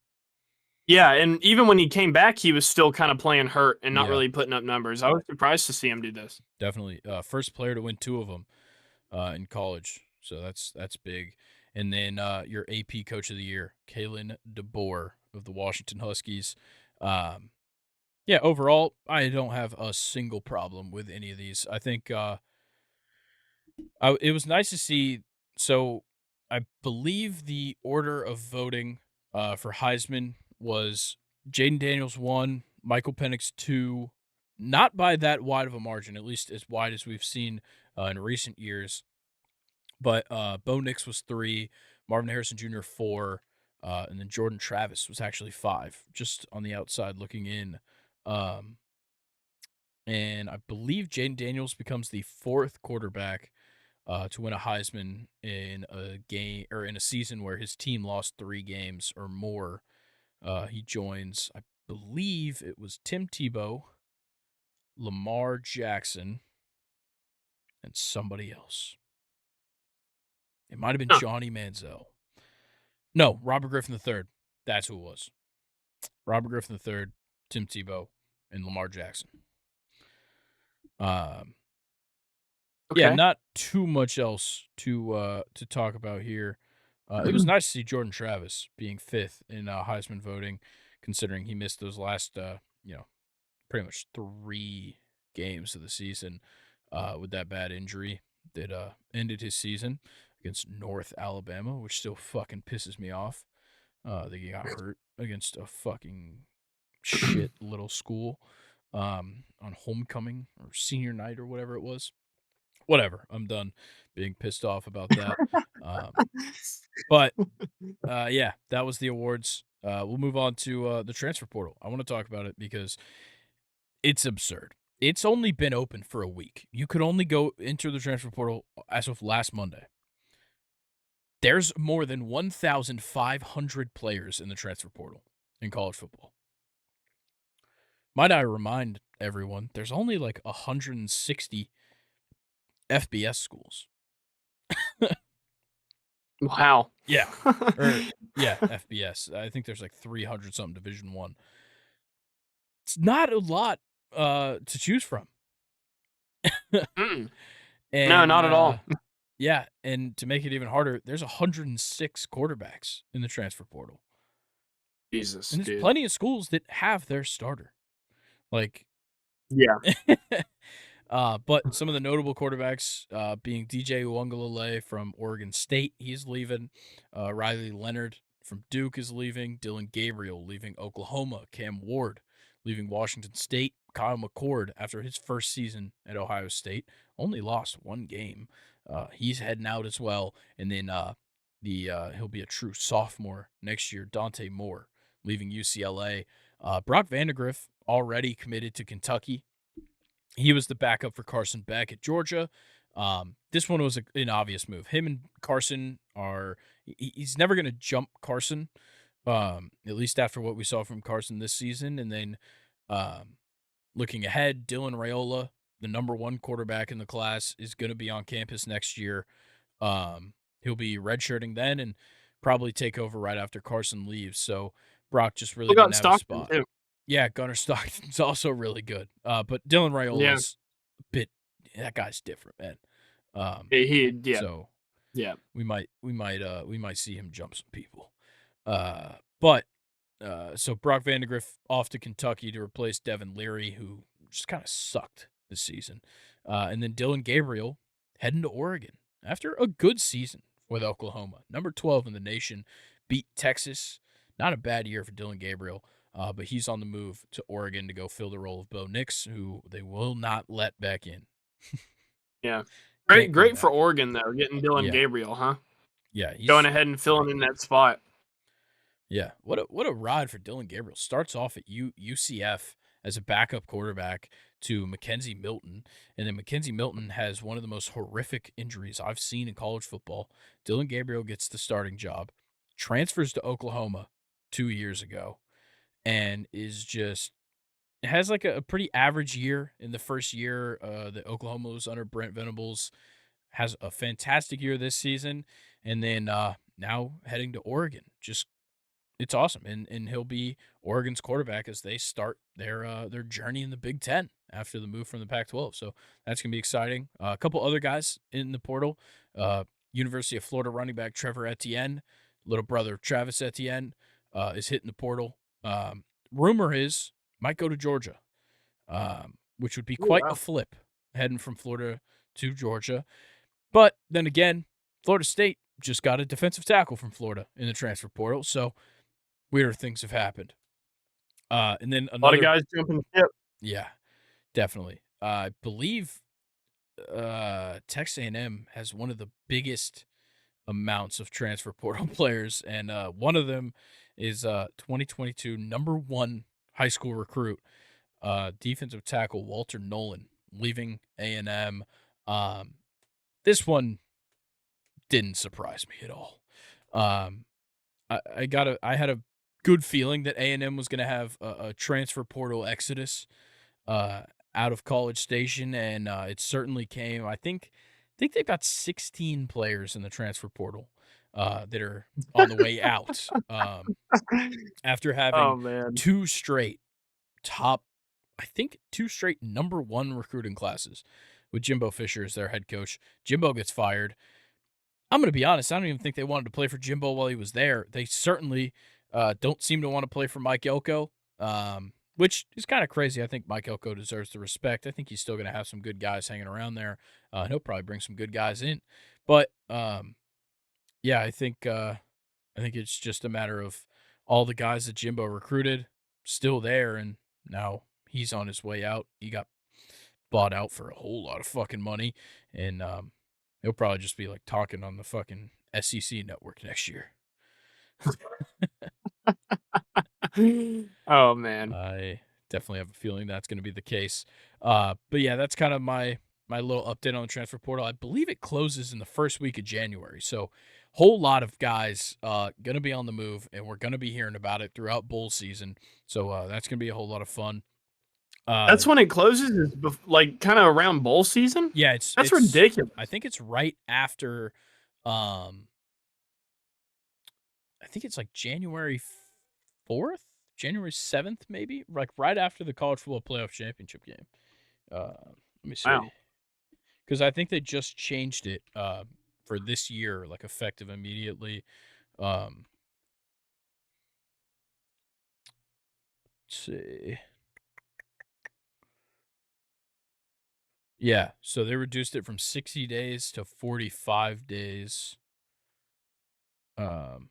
Yeah, and even when he came back, he was still kind of playing hurt and not Yeah, really putting up numbers. I was surprised to see him do this. definitely. First player to win 2 of them in college. So that's big. And then your AP Coach of the Year, Kalen DeBoer of the Washington Huskies. Um, Yeah, overall, I don't have a single problem with any of these. I think it was nice to see. So, I believe the order of voting for Heisman was Jaden Daniels 1, Michael Penix 2, not by that wide of a margin, at least as wide as we've seen in recent years. But Bo Nix was 3, Marvin Harrison Jr. 4, and then Jordan Travis was actually 5, just on the outside looking in. Um, and I believe Jayden Daniels becomes the 4th quarterback to win a Heisman in a game or in a season where his team lost 3 games or more. He joins, I believe it was Tim Tebow, Lamar Jackson, and somebody else. It might have been Huh. Johnny Manziel. No, Robert Griffin III. That's who it was. Robert Griffin III, Tim Tebow, and Lamar Jackson. Yeah, Okay. not too much else to talk about here. It was nice to see Jordan Travis being fifth in Heisman voting, considering he missed those last, pretty much 3 games of the season with that bad injury that ended his season against North Alabama, which still fucking pisses me off. That he got hurt against a fucking shit little school on homecoming or senior night or whatever it was. Whatever. I'm done being pissed off about that. But yeah, that was the awards. We'll move on to the transfer portal. I want to talk about it because it's absurd. It's only been open for a week. You could only go enter the transfer portal as of last Monday. There's more than 1,500 players in the transfer portal in college football. Might I remind everyone, there's only like 160 FBS schools. Wow. Yeah. Yeah, FBS. I think there's like 300 something Division 1. It's not a lot to choose from. Mm. No, And not at all. yeah, and to make it even harder, there's 106 quarterbacks in the transfer portal. Jesus, And there's dude. plenty of schools that have their starter. Like Yeah. but some of the notable quarterbacks being DJ Uiagalelei from Oregon State, he's leaving. Riley Leonard from Duke is leaving. Dylan Gabriel leaving Oklahoma. Cam Ward leaving Washington State. Kyle McCord, after his first season at Ohio State, only lost 1 game. He's heading out as well. And then he'll be a true sophomore next year. Dante Moore leaving UCLA. Brock Vandagriff already committed to Kentucky. He was the backup for Carson Beck at Georgia. This one was an obvious move. Him and Carson he's never going to jump Carson, at least after what we saw from Carson this season. And then looking ahead, Dylan Raiola, the number 1 quarterback in the class, is going to be on campus next year. He'll be redshirting then and probably take over right after Carson leaves. So Brock just really We got didn't have a Stockton spot. too. Yeah, Gunnar Stockton's also really good. But Dylan Yeah. Raiola's that guy's different, man. Yeah. So Yeah. we might see him jump some people. But so Brock Vandagriff off to Kentucky to replace Devin Leary, who just kind of sucked this season. And then Dylan Gabriel heading to Oregon after a good season with Oklahoma. Number 12 in the nation, beat Texas. Not a bad year for Dylan Gabriel. But he's on the move to Oregon to go fill the role of Bo Nix, who they will not let back in. Yeah. Can't come Great back. for Oregon though, getting Dylan Yeah. Gabriel, huh? Yeah, he's Going ahead and filling in that spot. Yeah, what a ride for Dylan Gabriel. Starts off at UCF as a backup quarterback to Mackenzie Milton, and then Mackenzie Milton has one of the most horrific injuries I've seen in college football. Dylan Gabriel gets the starting job, transfers to Oklahoma 2 years ago, and has like a pretty average year in the first year that Oklahoma was under Brent Venables. Has a fantastic year this season, and then now heading to Oregon. Just it's awesome, and he'll be Oregon's quarterback as they start their journey in the Big Ten after the move from the Pac-12. So that's gonna be exciting. A couple other guys in the portal. University of Florida running back Trevor Etienne, little brother of Travis Etienne, is hitting the portal. Rumor is might go to Georgia, which would be Oh, quite a wow. flip heading from Florida to Georgia. But then again, Florida State just got a defensive tackle from Florida in the transfer portal, so weirder things have happened. And then A lot of another, guys jumping ship. yeah, definitely. I believe Texas A&M has one of the biggest amounts of transfer portal players, and one of them is 2022 number 1 high school recruit, defensive tackle Walter Nolan, leaving A&M. This one didn't surprise me at all. I had a good feeling that A&M was going to have a transfer portal exodus uh, out of College Station, and it certainly came. I think they've got 16 players in the transfer portal that are on the way out after Oh having man. two straight top, I think two straight number one recruiting classes with Jimbo Fisher as their head coach. Jimbo gets fired. I'm going to be honest. I don't even think they wanted to play for Jimbo while he was there. They certainly don't seem to want to play for Mike Elko, which is kind of crazy. I think Mike Elko deserves the respect. I think he's still going to have some good guys hanging around there. He'll probably bring some good guys in. But, yeah, I think it's just a matter of all the guys that Jimbo recruited still there, and now he's on his way out. He got bought out for a whole lot of fucking money, and he'll probably just be like talking on the fucking SEC network next year. Oh man. I definitely have a feeling that's going to be the case. But yeah, that's kind of my little update on the transfer portal. I believe it closes in the first week of January, so whole lot of guys going to be on the move, and we're going to be hearing about it throughout bowl season. So that's going to be a whole lot of fun. That's when it closes, is like kind of around bowl season? Yeah, That's it's ridiculous. I think it's right after um I think it's like January 4th, January 7th maybe, like right after the college football playoff championship game. Let me see. Wow. Cuz I think they just changed it for this year like effective immediately. Um let's see. Yeah, so they reduced it from 60 days to 45 days um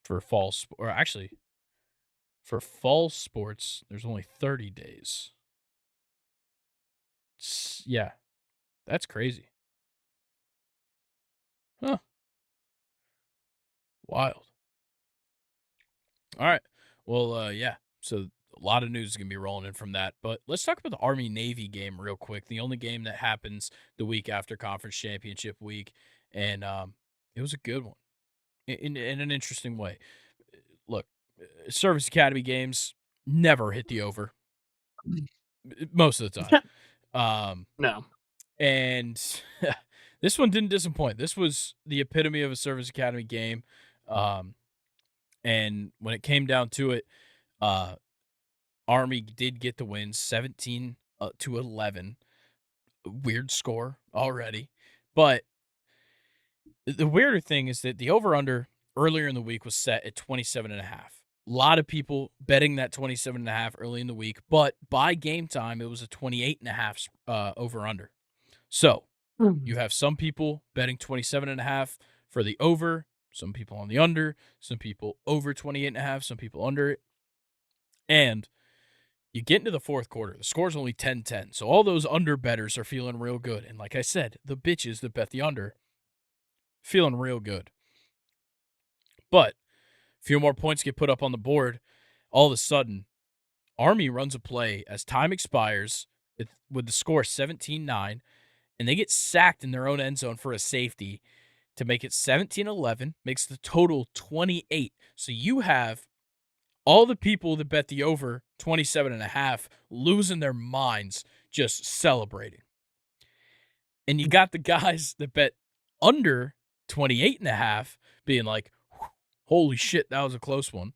for or actually for fall sports, there's only 30 days. Yeah, that's crazy. Huh. Wild. All right. Well, yeah. So a lot of news is going to be rolling in from that. But let's talk about the Army Navy game real quick. The only game that happens the week after conference championship week. And it was a good one in an interesting way. Look, Service Academy games never hit the over most of the time. No. And this one didn't disappoint. This was the epitome of a Service Academy game. And when it came down to it, Army did get the win, 17 to 11. Weird score already, but the weirder thing is that the over/under earlier in the week was set at 27.5. A lot of people betting that 27.5 early in the week, but by game time it was a 28.5 over/under. So you have some people betting 27.5 for the over, some people on the under, some people over 28.5, some people under it. And you get into the fourth quarter, the score's only 10-10. So all those under bettors are feeling real good. And like I said, the bitches that bet the under feeling real good. But a few more points get put up on the board. All of a sudden, Army runs a play as time expires with the score 17-9, and they get sacked in their own end zone for a safety to make it 17-11, makes the total 28. So you have all the people that bet the over 27.5 losing their minds just celebrating. And you got the guys that bet under 28.5 being like, holy shit, that was a close one.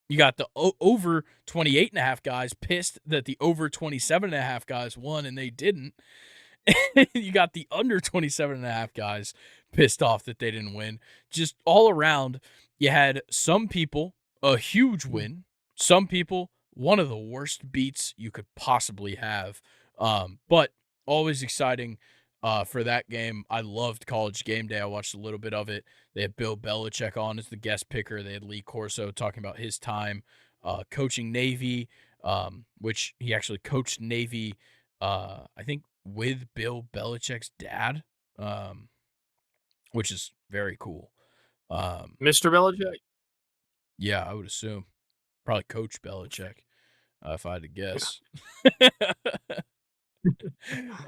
You got the over 28.5 guys pissed that the over 27.5 guys won and they didn't. You got the under 27.5 guys pissed off that they didn't win. Just all around, you had some people a huge win, some people one of the worst beats you could possibly have. But always exciting for that game. I loved College Game Day. I watched a little bit of it. They had Bill Belichick on as the guest picker. They had Lee Corso talking about his time coaching Navy, which he actually coached Navy, I think, with Bill Belichick's dad, which is very cool. Mr. Belichick? Yeah, I would assume. Probably Coach Belichick, if I had to guess.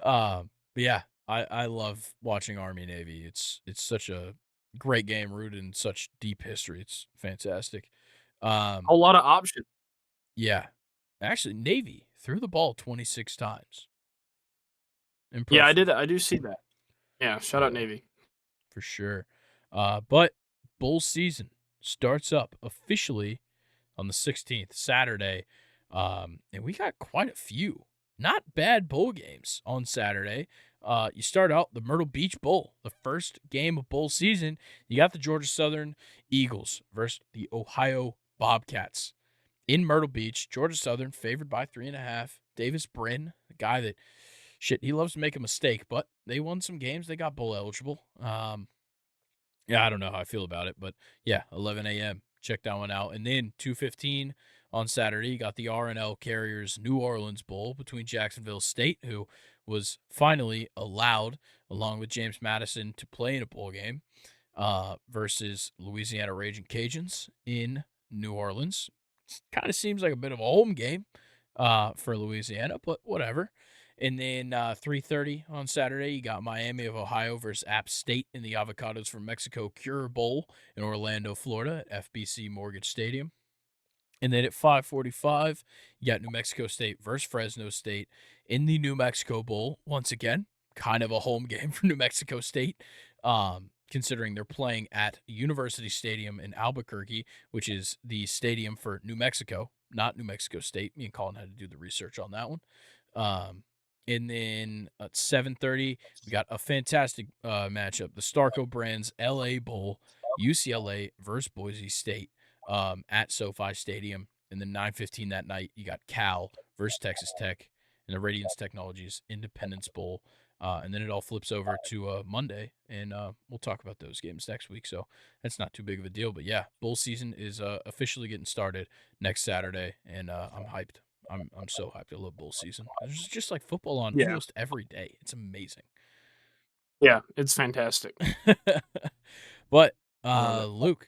But yeah, I love watching Army Navy. It's such a great game rooted in such deep history. It's fantastic. A whole lot of options. Yeah. Actually, Navy threw the ball 26 times. Yeah, Impressive. I do see that. Yeah, shout out Yeah, Navy. for sure. But bowl season starts up officially on the 16th, Saturday. And we got quite a few not bad bowl games on Saturday. You start out the Myrtle Beach Bowl, the first game of bowl season. You got the Georgia Southern Eagles versus the Ohio Bobcats in Myrtle Beach. Georgia Southern favored by 3.5. Davis Brin, the guy that he loves to make a mistake, but they won some games. They got bowl eligible. Yeah, I don't know how I feel about it, but yeah, 11 a.m. Check that one out. And then 2:15 on Saturday, you got the R&L Carriers New Orleans Bowl between Jacksonville State, who was finally allowed, along with James Madison, to play in a bowl game, versus Louisiana Raging Cajuns in New Orleans. Kind of seems like a bit of a home game for Louisiana, but whatever. And then 3:30 on Saturday, you got Miami of Ohio versus App State in the Avocados from Mexico Cure Bowl in Orlando, Florida at FBC Mortgage Stadium. And then at 5:45, you got New Mexico State versus Fresno State in the New Mexico Bowl. Once again, kind of a home game for New Mexico State, considering they're playing at University Stadium in Albuquerque, which is the stadium for New Mexico, not New Mexico State. Me and Colin had to do the research on that one. And then at 7:30, we got a fantastic matchup. The Starco Brands LA Bowl, UCLA versus Boise State at SoFi Stadium. And then 9:15 that night, you got Cal versus Texas Tech and the Radiance Technologies Independence Bowl. And then it all flips over to Monday, and we'll talk about those games next week. So that's not too big of a deal. But yeah, bowl season is officially getting started next Saturday, and I'm hyped. I'm so hyped. I love bowl season. There's just like football on Yeah. almost every day. It's amazing. Yeah, it's fantastic. But Love it. Luke,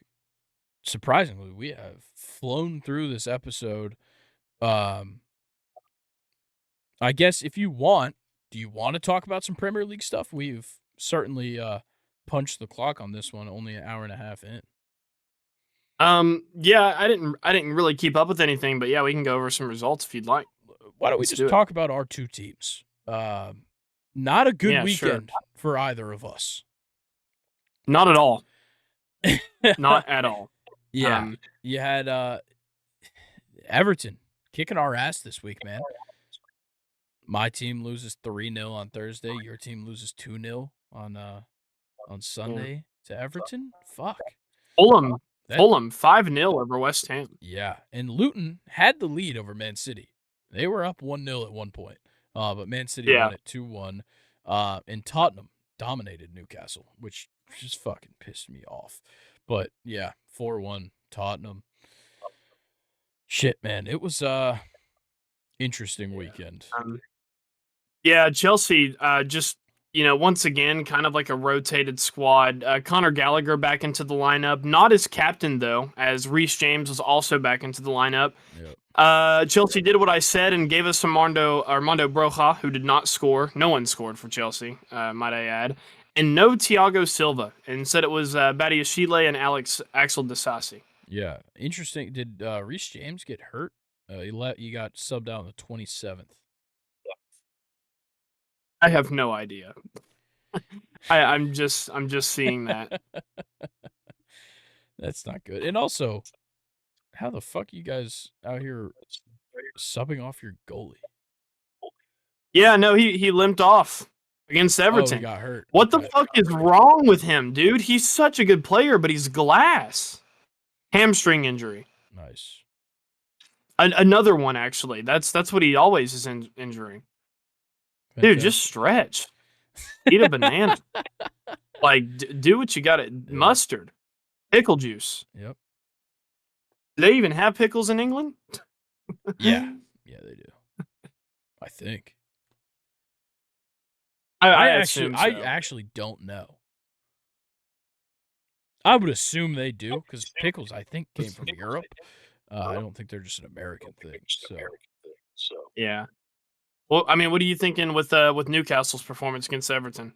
surprisingly, we have flown through this episode. I guess if you want, do you want to talk about some Premier League stuff? We've certainly punched the clock on this one, only an hour and a half in. Yeah, I didn't really keep up with anything, but yeah, we can go over some results if you'd like. Why don't we Let's just do it. talk about our two teams? Not a good Yeah, sure. weekend for either of us. Not at all. Not at all. Yeah. You had Everton kicking our ass this week, man. My team loses 3-0 on Thursday. Your team loses 2-0 on Sunday to Everton. Fuck. Fulham 5-0 over West Ham. Yeah, and Luton had the lead over Man City. They were up 1-0 at one point, but Man City won it 2-1. And Tottenham dominated Newcastle, which just fucking pissed me off. But yeah, 4-1 Tottenham. Shit, man, it was interesting weekend. Yeah, Chelsea just, once again, kind of like a rotated squad. Conor Gallagher back into the lineup. Not as captain, though, as Reece James was also back into the lineup. Yep. Chelsea did what I said and gave us Armando Broja, who did not score. No one scored for Chelsea, might I add. And no Thiago Silva. Instead, it was Badiashile and Axel Disasi. Yeah, interesting. Did Reece James get hurt? He got subbed out on the 27th. I have no idea. I'm just seeing that. That's not good. And also, how the fuck are you guys out here subbing off your goalie? Yeah, no, he limped off against Everton. Oh, he got hurt. What the fuck is wrong with him, dude? He's such a good player, but he's glass. Hamstring injury. Nice. Another one, actually. That's what he always is injuring. Dude, just stretch. Eat a banana. Like, do what you got to. Mustard. Pickle juice. Yep. Do they even have pickles in England? Yeah. Yeah, they do. I think. I actually don't know. I would assume they do, because pickles, I think, came from Europe. I don't think they're just an American thing. So yeah. Well, I mean, what are you thinking with Newcastle's performance against Everton,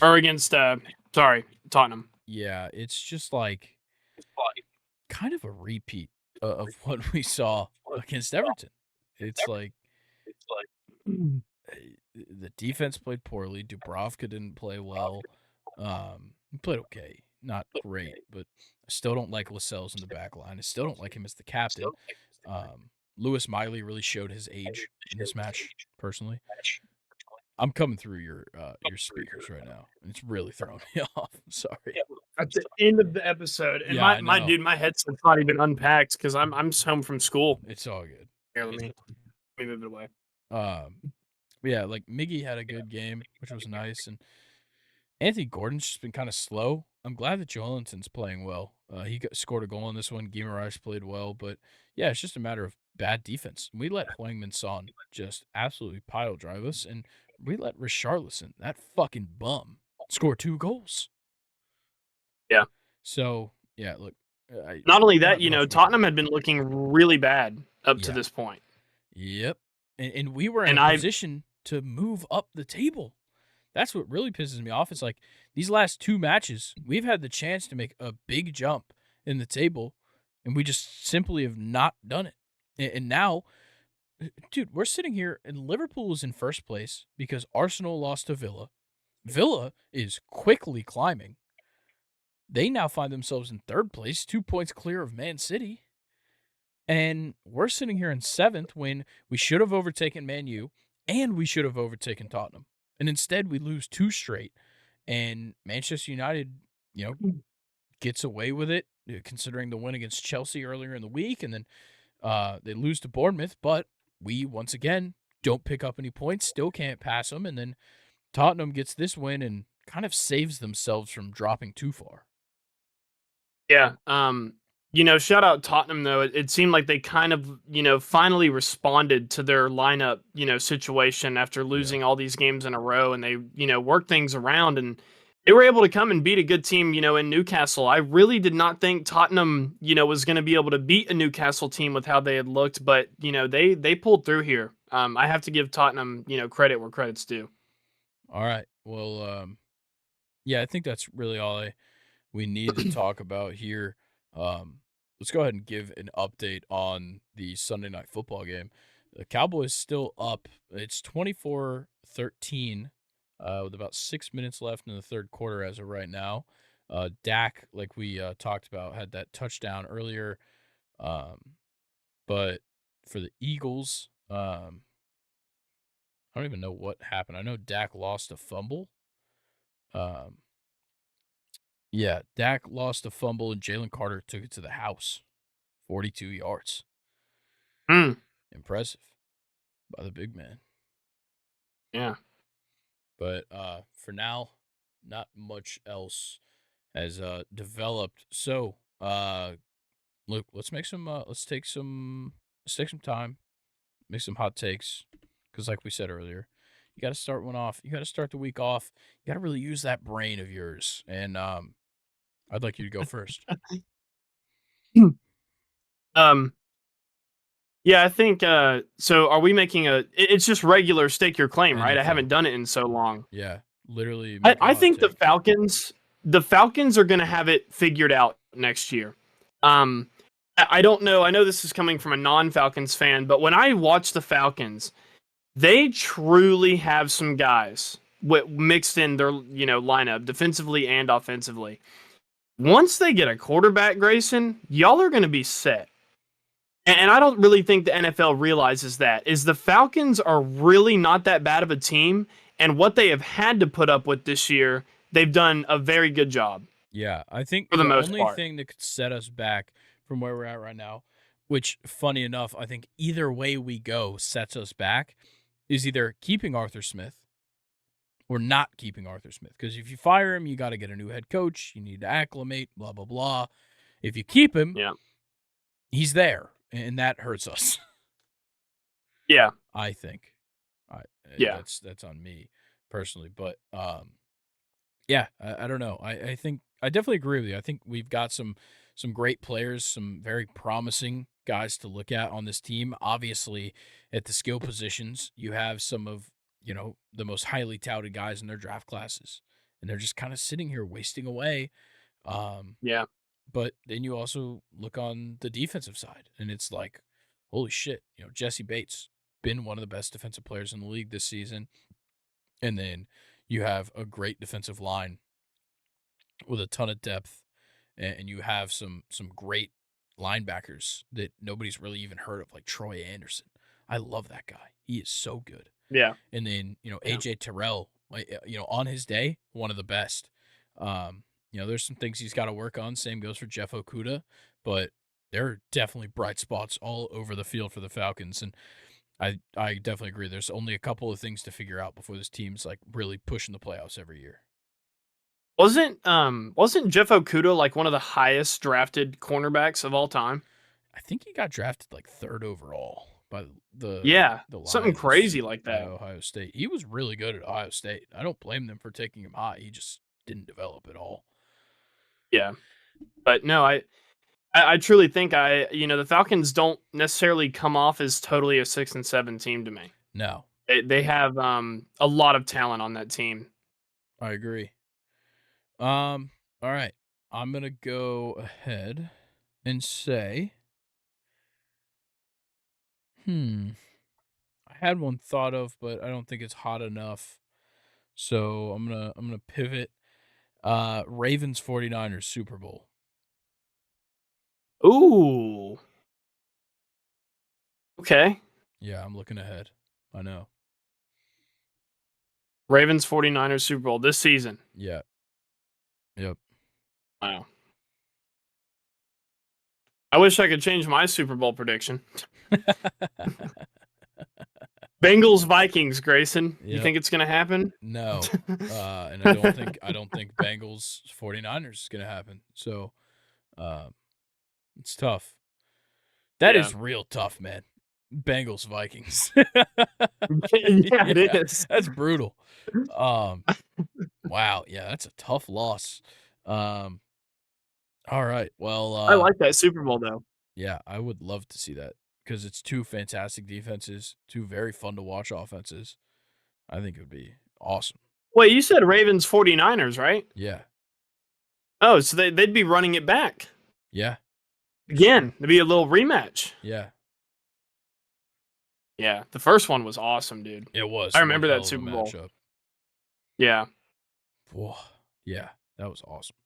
or against Tottenham? Yeah, it's just like kind of a repeat of what we saw against Everton. It's like Mm. the defense played poorly. Dubravka didn't play well. He played okay, not great, but I still don't like Lascelles in the back line. I still don't like him as the captain. Lewis Miley really showed his age in this match, personally. I'm coming through your speakers right now, and it's really throwing me off. Sorry. At the end of the episode, and Yeah, I my know. dude, my headset's not even unpacked because I'm home from school. It's all good. Here, let me move it away. Um, yeah, like Miggy had a good game, which was nice, and Anthony Gordon's just been kind of slow. I'm glad that Joelinton's playing well. Scored a goal in this one. Guimaraes played well, but yeah, it's just a matter of bad defense. We let Huangmin Son just absolutely pile drive us, and we let Richarlison, that fucking bum, score 2 goals. Yeah. So yeah, look, Not only that, not much more. Tottenham had been looking really bad up to Yeah. this point. Yep, and we were in And a position to move up the table. That's what really pisses me off. It's like these last 2 matches, we've had the chance to make a big jump in the table, and we just simply have not done it. And now, dude, we're sitting here, and Liverpool is in first place because Arsenal lost to Villa. Villa is quickly climbing. They now find themselves in third place, 2 points clear of Man City. And we're sitting here in 7th when we should have overtaken Man U and we should have overtaken Tottenham. And instead, we lose 2 straight. And Manchester United, gets away with it, considering the win against Chelsea earlier in the week. And then they lose to Bournemouth. But we, once again, don't pick up any points, still can't pass them. And then Tottenham gets this win and kind of saves themselves from dropping too far. Yeah. Shout out Tottenham though. It seemed like they kind of, finally responded to their lineup, situation after losing all these games in a row, and they, worked things around, and they were able to come and beat a good team, in Newcastle. I really did not think Tottenham, was going to be able to beat a Newcastle team with how they had looked, but they pulled through here. I have to give Tottenham, credit where credit's due. All right. Well, yeah, I think that's really all we need to talk about here. Let's go ahead and give an update on the Sunday Night Football game. The Cowboys still up. It's 24-13 with about 6 minutes left in the third quarter as of right now. Dak, like we talked about, had that touchdown earlier. But for the Eagles, I don't even know what happened. I know Dak lost a fumble. Yeah, Dak lost a fumble, and Jalen Carter took it to the house. 42 yards. Mm. Impressive by the big man. Yeah. But for now, not much else has developed. So, look, let's take some time, make some hot takes, because like we said earlier, you got to start one off. You got to start the week off. You got to really use that brain of yours. And I'd like you to go first. Yeah, I think so are we making it's just regular stake your claim, right? I Anything. haven't done it in so long. Yeah, literally. I think the Falcons are going to have it figured out next year. I don't know. I know this is coming from a non-Falcons fan, but when I watch the Falcons, they truly have some guys mixed in their, lineup defensively and offensively. Once they get a quarterback, Grayson, y'all are going to be set. And I don't really think the NFL realizes that. Is the Falcons are really not that bad of a team, and what they have had to put up with this year, they've done a very good job. Yeah, I think for the most only part. thing that could set us back from where we're at right now, which, funny enough, I think either way we go sets us back, is either keeping Arthur Smith or not keeping Arthur Smith. Because if you fire him, you got to get a new head coach. You need to acclimate, blah, blah, blah. If you keep him, he's there, and that hurts us. Yeah. I think. That's on me personally. But, yeah, I don't know. I think I definitely agree with you. I think we've got some great players, some very promising guys to look at on this team. Obviously, at the skill positions, you have some of, the most highly touted guys in their draft classes. And they're just kind of sitting here wasting away. Yeah. But then you also look on the defensive side, and it's like, holy shit, Jesse Bates, been one of the best defensive players in the league this season. And then you have a great defensive line with a ton of depth, and you have some great linebackers that nobody's really even heard of, like Troy Anderson. I love that guy. He is so good. Yeah. And then, Yeah. AJ Terrell, on his day, one of the best. There's some things he's got to work on. Same goes for Jeff Okuda, but there are definitely bright spots all over the field for the Falcons. And I definitely agree. There's only a couple of things to figure out before this team's like really pushing the playoffs every year. Wasn't Jeff Okuda like one of the highest drafted cornerbacks of all time? I think he got drafted like third overall by Yeah, the something Lions crazy like by that. Ohio State. He was really good at Ohio State. I don't blame them for taking him high. He just didn't develop at all. Yeah, but no, I truly think the Falcons don't necessarily come off as totally a 6-7 team to me. No, They have a lot of talent on that team. I agree. All right. I'm gonna go ahead and say, I had one thought of, but I don't think it's hot enough. So I'm gonna pivot. Ravens 49ers Super Bowl. Ooh, okay. Yeah, I'm looking ahead. I know. Ravens 49ers Super Bowl this season. Yeah. Yep. Wow. I wish I could change my Super Bowl prediction. Bengals Vikings, Grayson. You Yep. think it's gonna happen? No. And I don't think Bengals 49ers is gonna happen. So it's tough. That Yeah. is real tough, man. Bengals Vikings. Yeah, it is. That's brutal. Wow, yeah, that's a tough loss. Um, all right. Well, I like that Super Bowl though. yeah, I would love to see that because it's two fantastic defenses, two very fun to watch offenses. I think it would be awesome. Wait, you said Ravens 49ers, right? Yeah. Oh, so they'd be running it back Yeah. again. It'd be a little rematch. Yeah. Yeah, the first one was awesome, dude. It was. I one remember hell that of a Super Bowl. matchup. Yeah. Whoa. Yeah, that was awesome.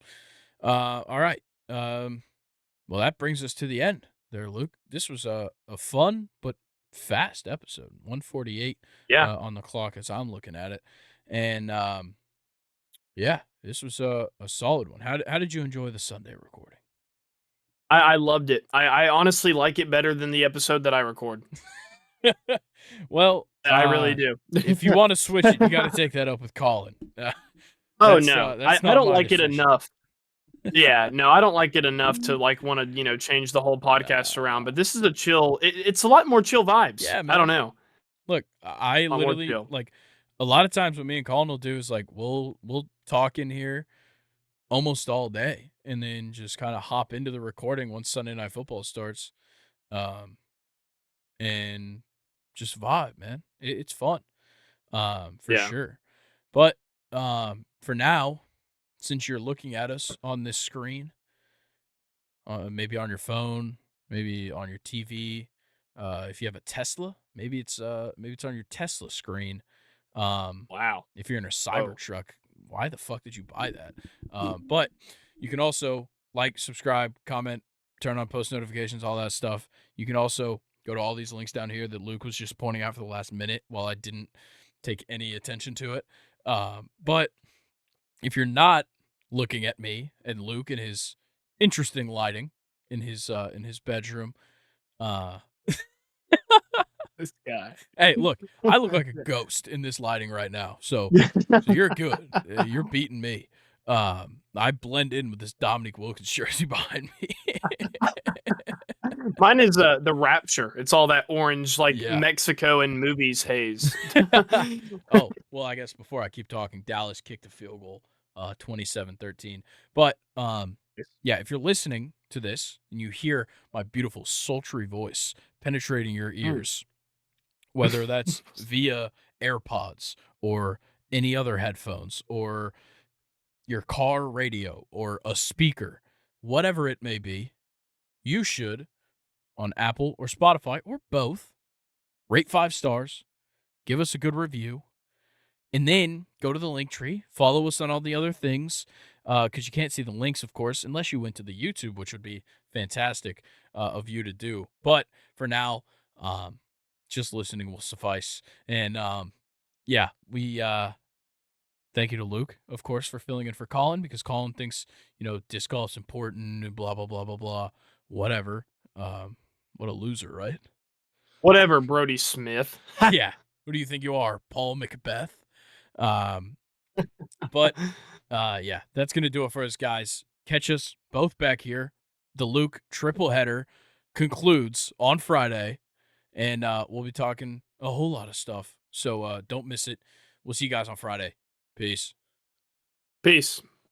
All right. Well, that brings us to the end there, Luke. This was a fun but fast episode. 148 Yeah. on the clock as I'm looking at it. And yeah, this was a solid one. How did you enjoy the Sunday recording? I loved it. I honestly like it better than the episode that I record. Well, I really do. if you want to switch it, you got to take that up with Colin. Oh no, That's I not don't my like it decision. enough. Yeah, no, I don't like it enough to like want to change the whole podcast around. But this is a chill. It's a lot more chill vibes. Yeah, I don't man. know. Look, I A lot more literally chill. like a lot of times what me and Colin will do is like we'll talk in here almost all day and then just kind of hop into the recording once Sunday Night Football starts, um, and just vibe, man. It's fun, for Yeah. sure. But for now, since you're looking at us on this screen, maybe on your phone, maybe on your TV. If you have a Tesla, maybe it's on your Tesla screen. Wow. If you're in a Oh. Cybertruck, why the fuck did you buy that? But you can also like, subscribe, comment, turn on post notifications, all that stuff. You can also go to all these links down here that Luke was just pointing out for the last minute while I didn't take any attention to it. But if you're not looking at me and Luke and his interesting lighting in his bedroom, uh This guy. hey, look, I look like a ghost in this lighting right now. So you're good. You're beating me. I blend in with this Dominique Wilkins jersey behind me. Mine is the Rapture. It's all that orange, like Yeah. Mexico and movies haze. Oh, well, I guess before I keep talking, Dallas kicked a field goal, 27-13. But yeah, if you're listening to this and you hear my beautiful sultry voice penetrating your ears, whether that's via AirPods or any other headphones or your car radio or a speaker, whatever it may be, you should, on Apple or Spotify or both, rate 5 stars, give us a good review, and then go to the link tree, follow us on all the other things, because you can't see the links, of course, unless you went to the YouTube, which would be fantastic of you to do. But for now, just listening will suffice. And yeah, we thank you to Luke, of course, for filling in for Colin, because Colin thinks, disc golf's important and blah, blah, blah, blah, blah, whatever. What a loser, right? Whatever, Brody Smith. Yeah. Who do you think you are, Paul Macbeth? But yeah, that's going to do it for us, guys. Catch us both back here. The Luke triple header concludes on Friday, and we'll be talking a whole lot of stuff. So don't miss it. We'll see you guys on Friday. Peace. Peace.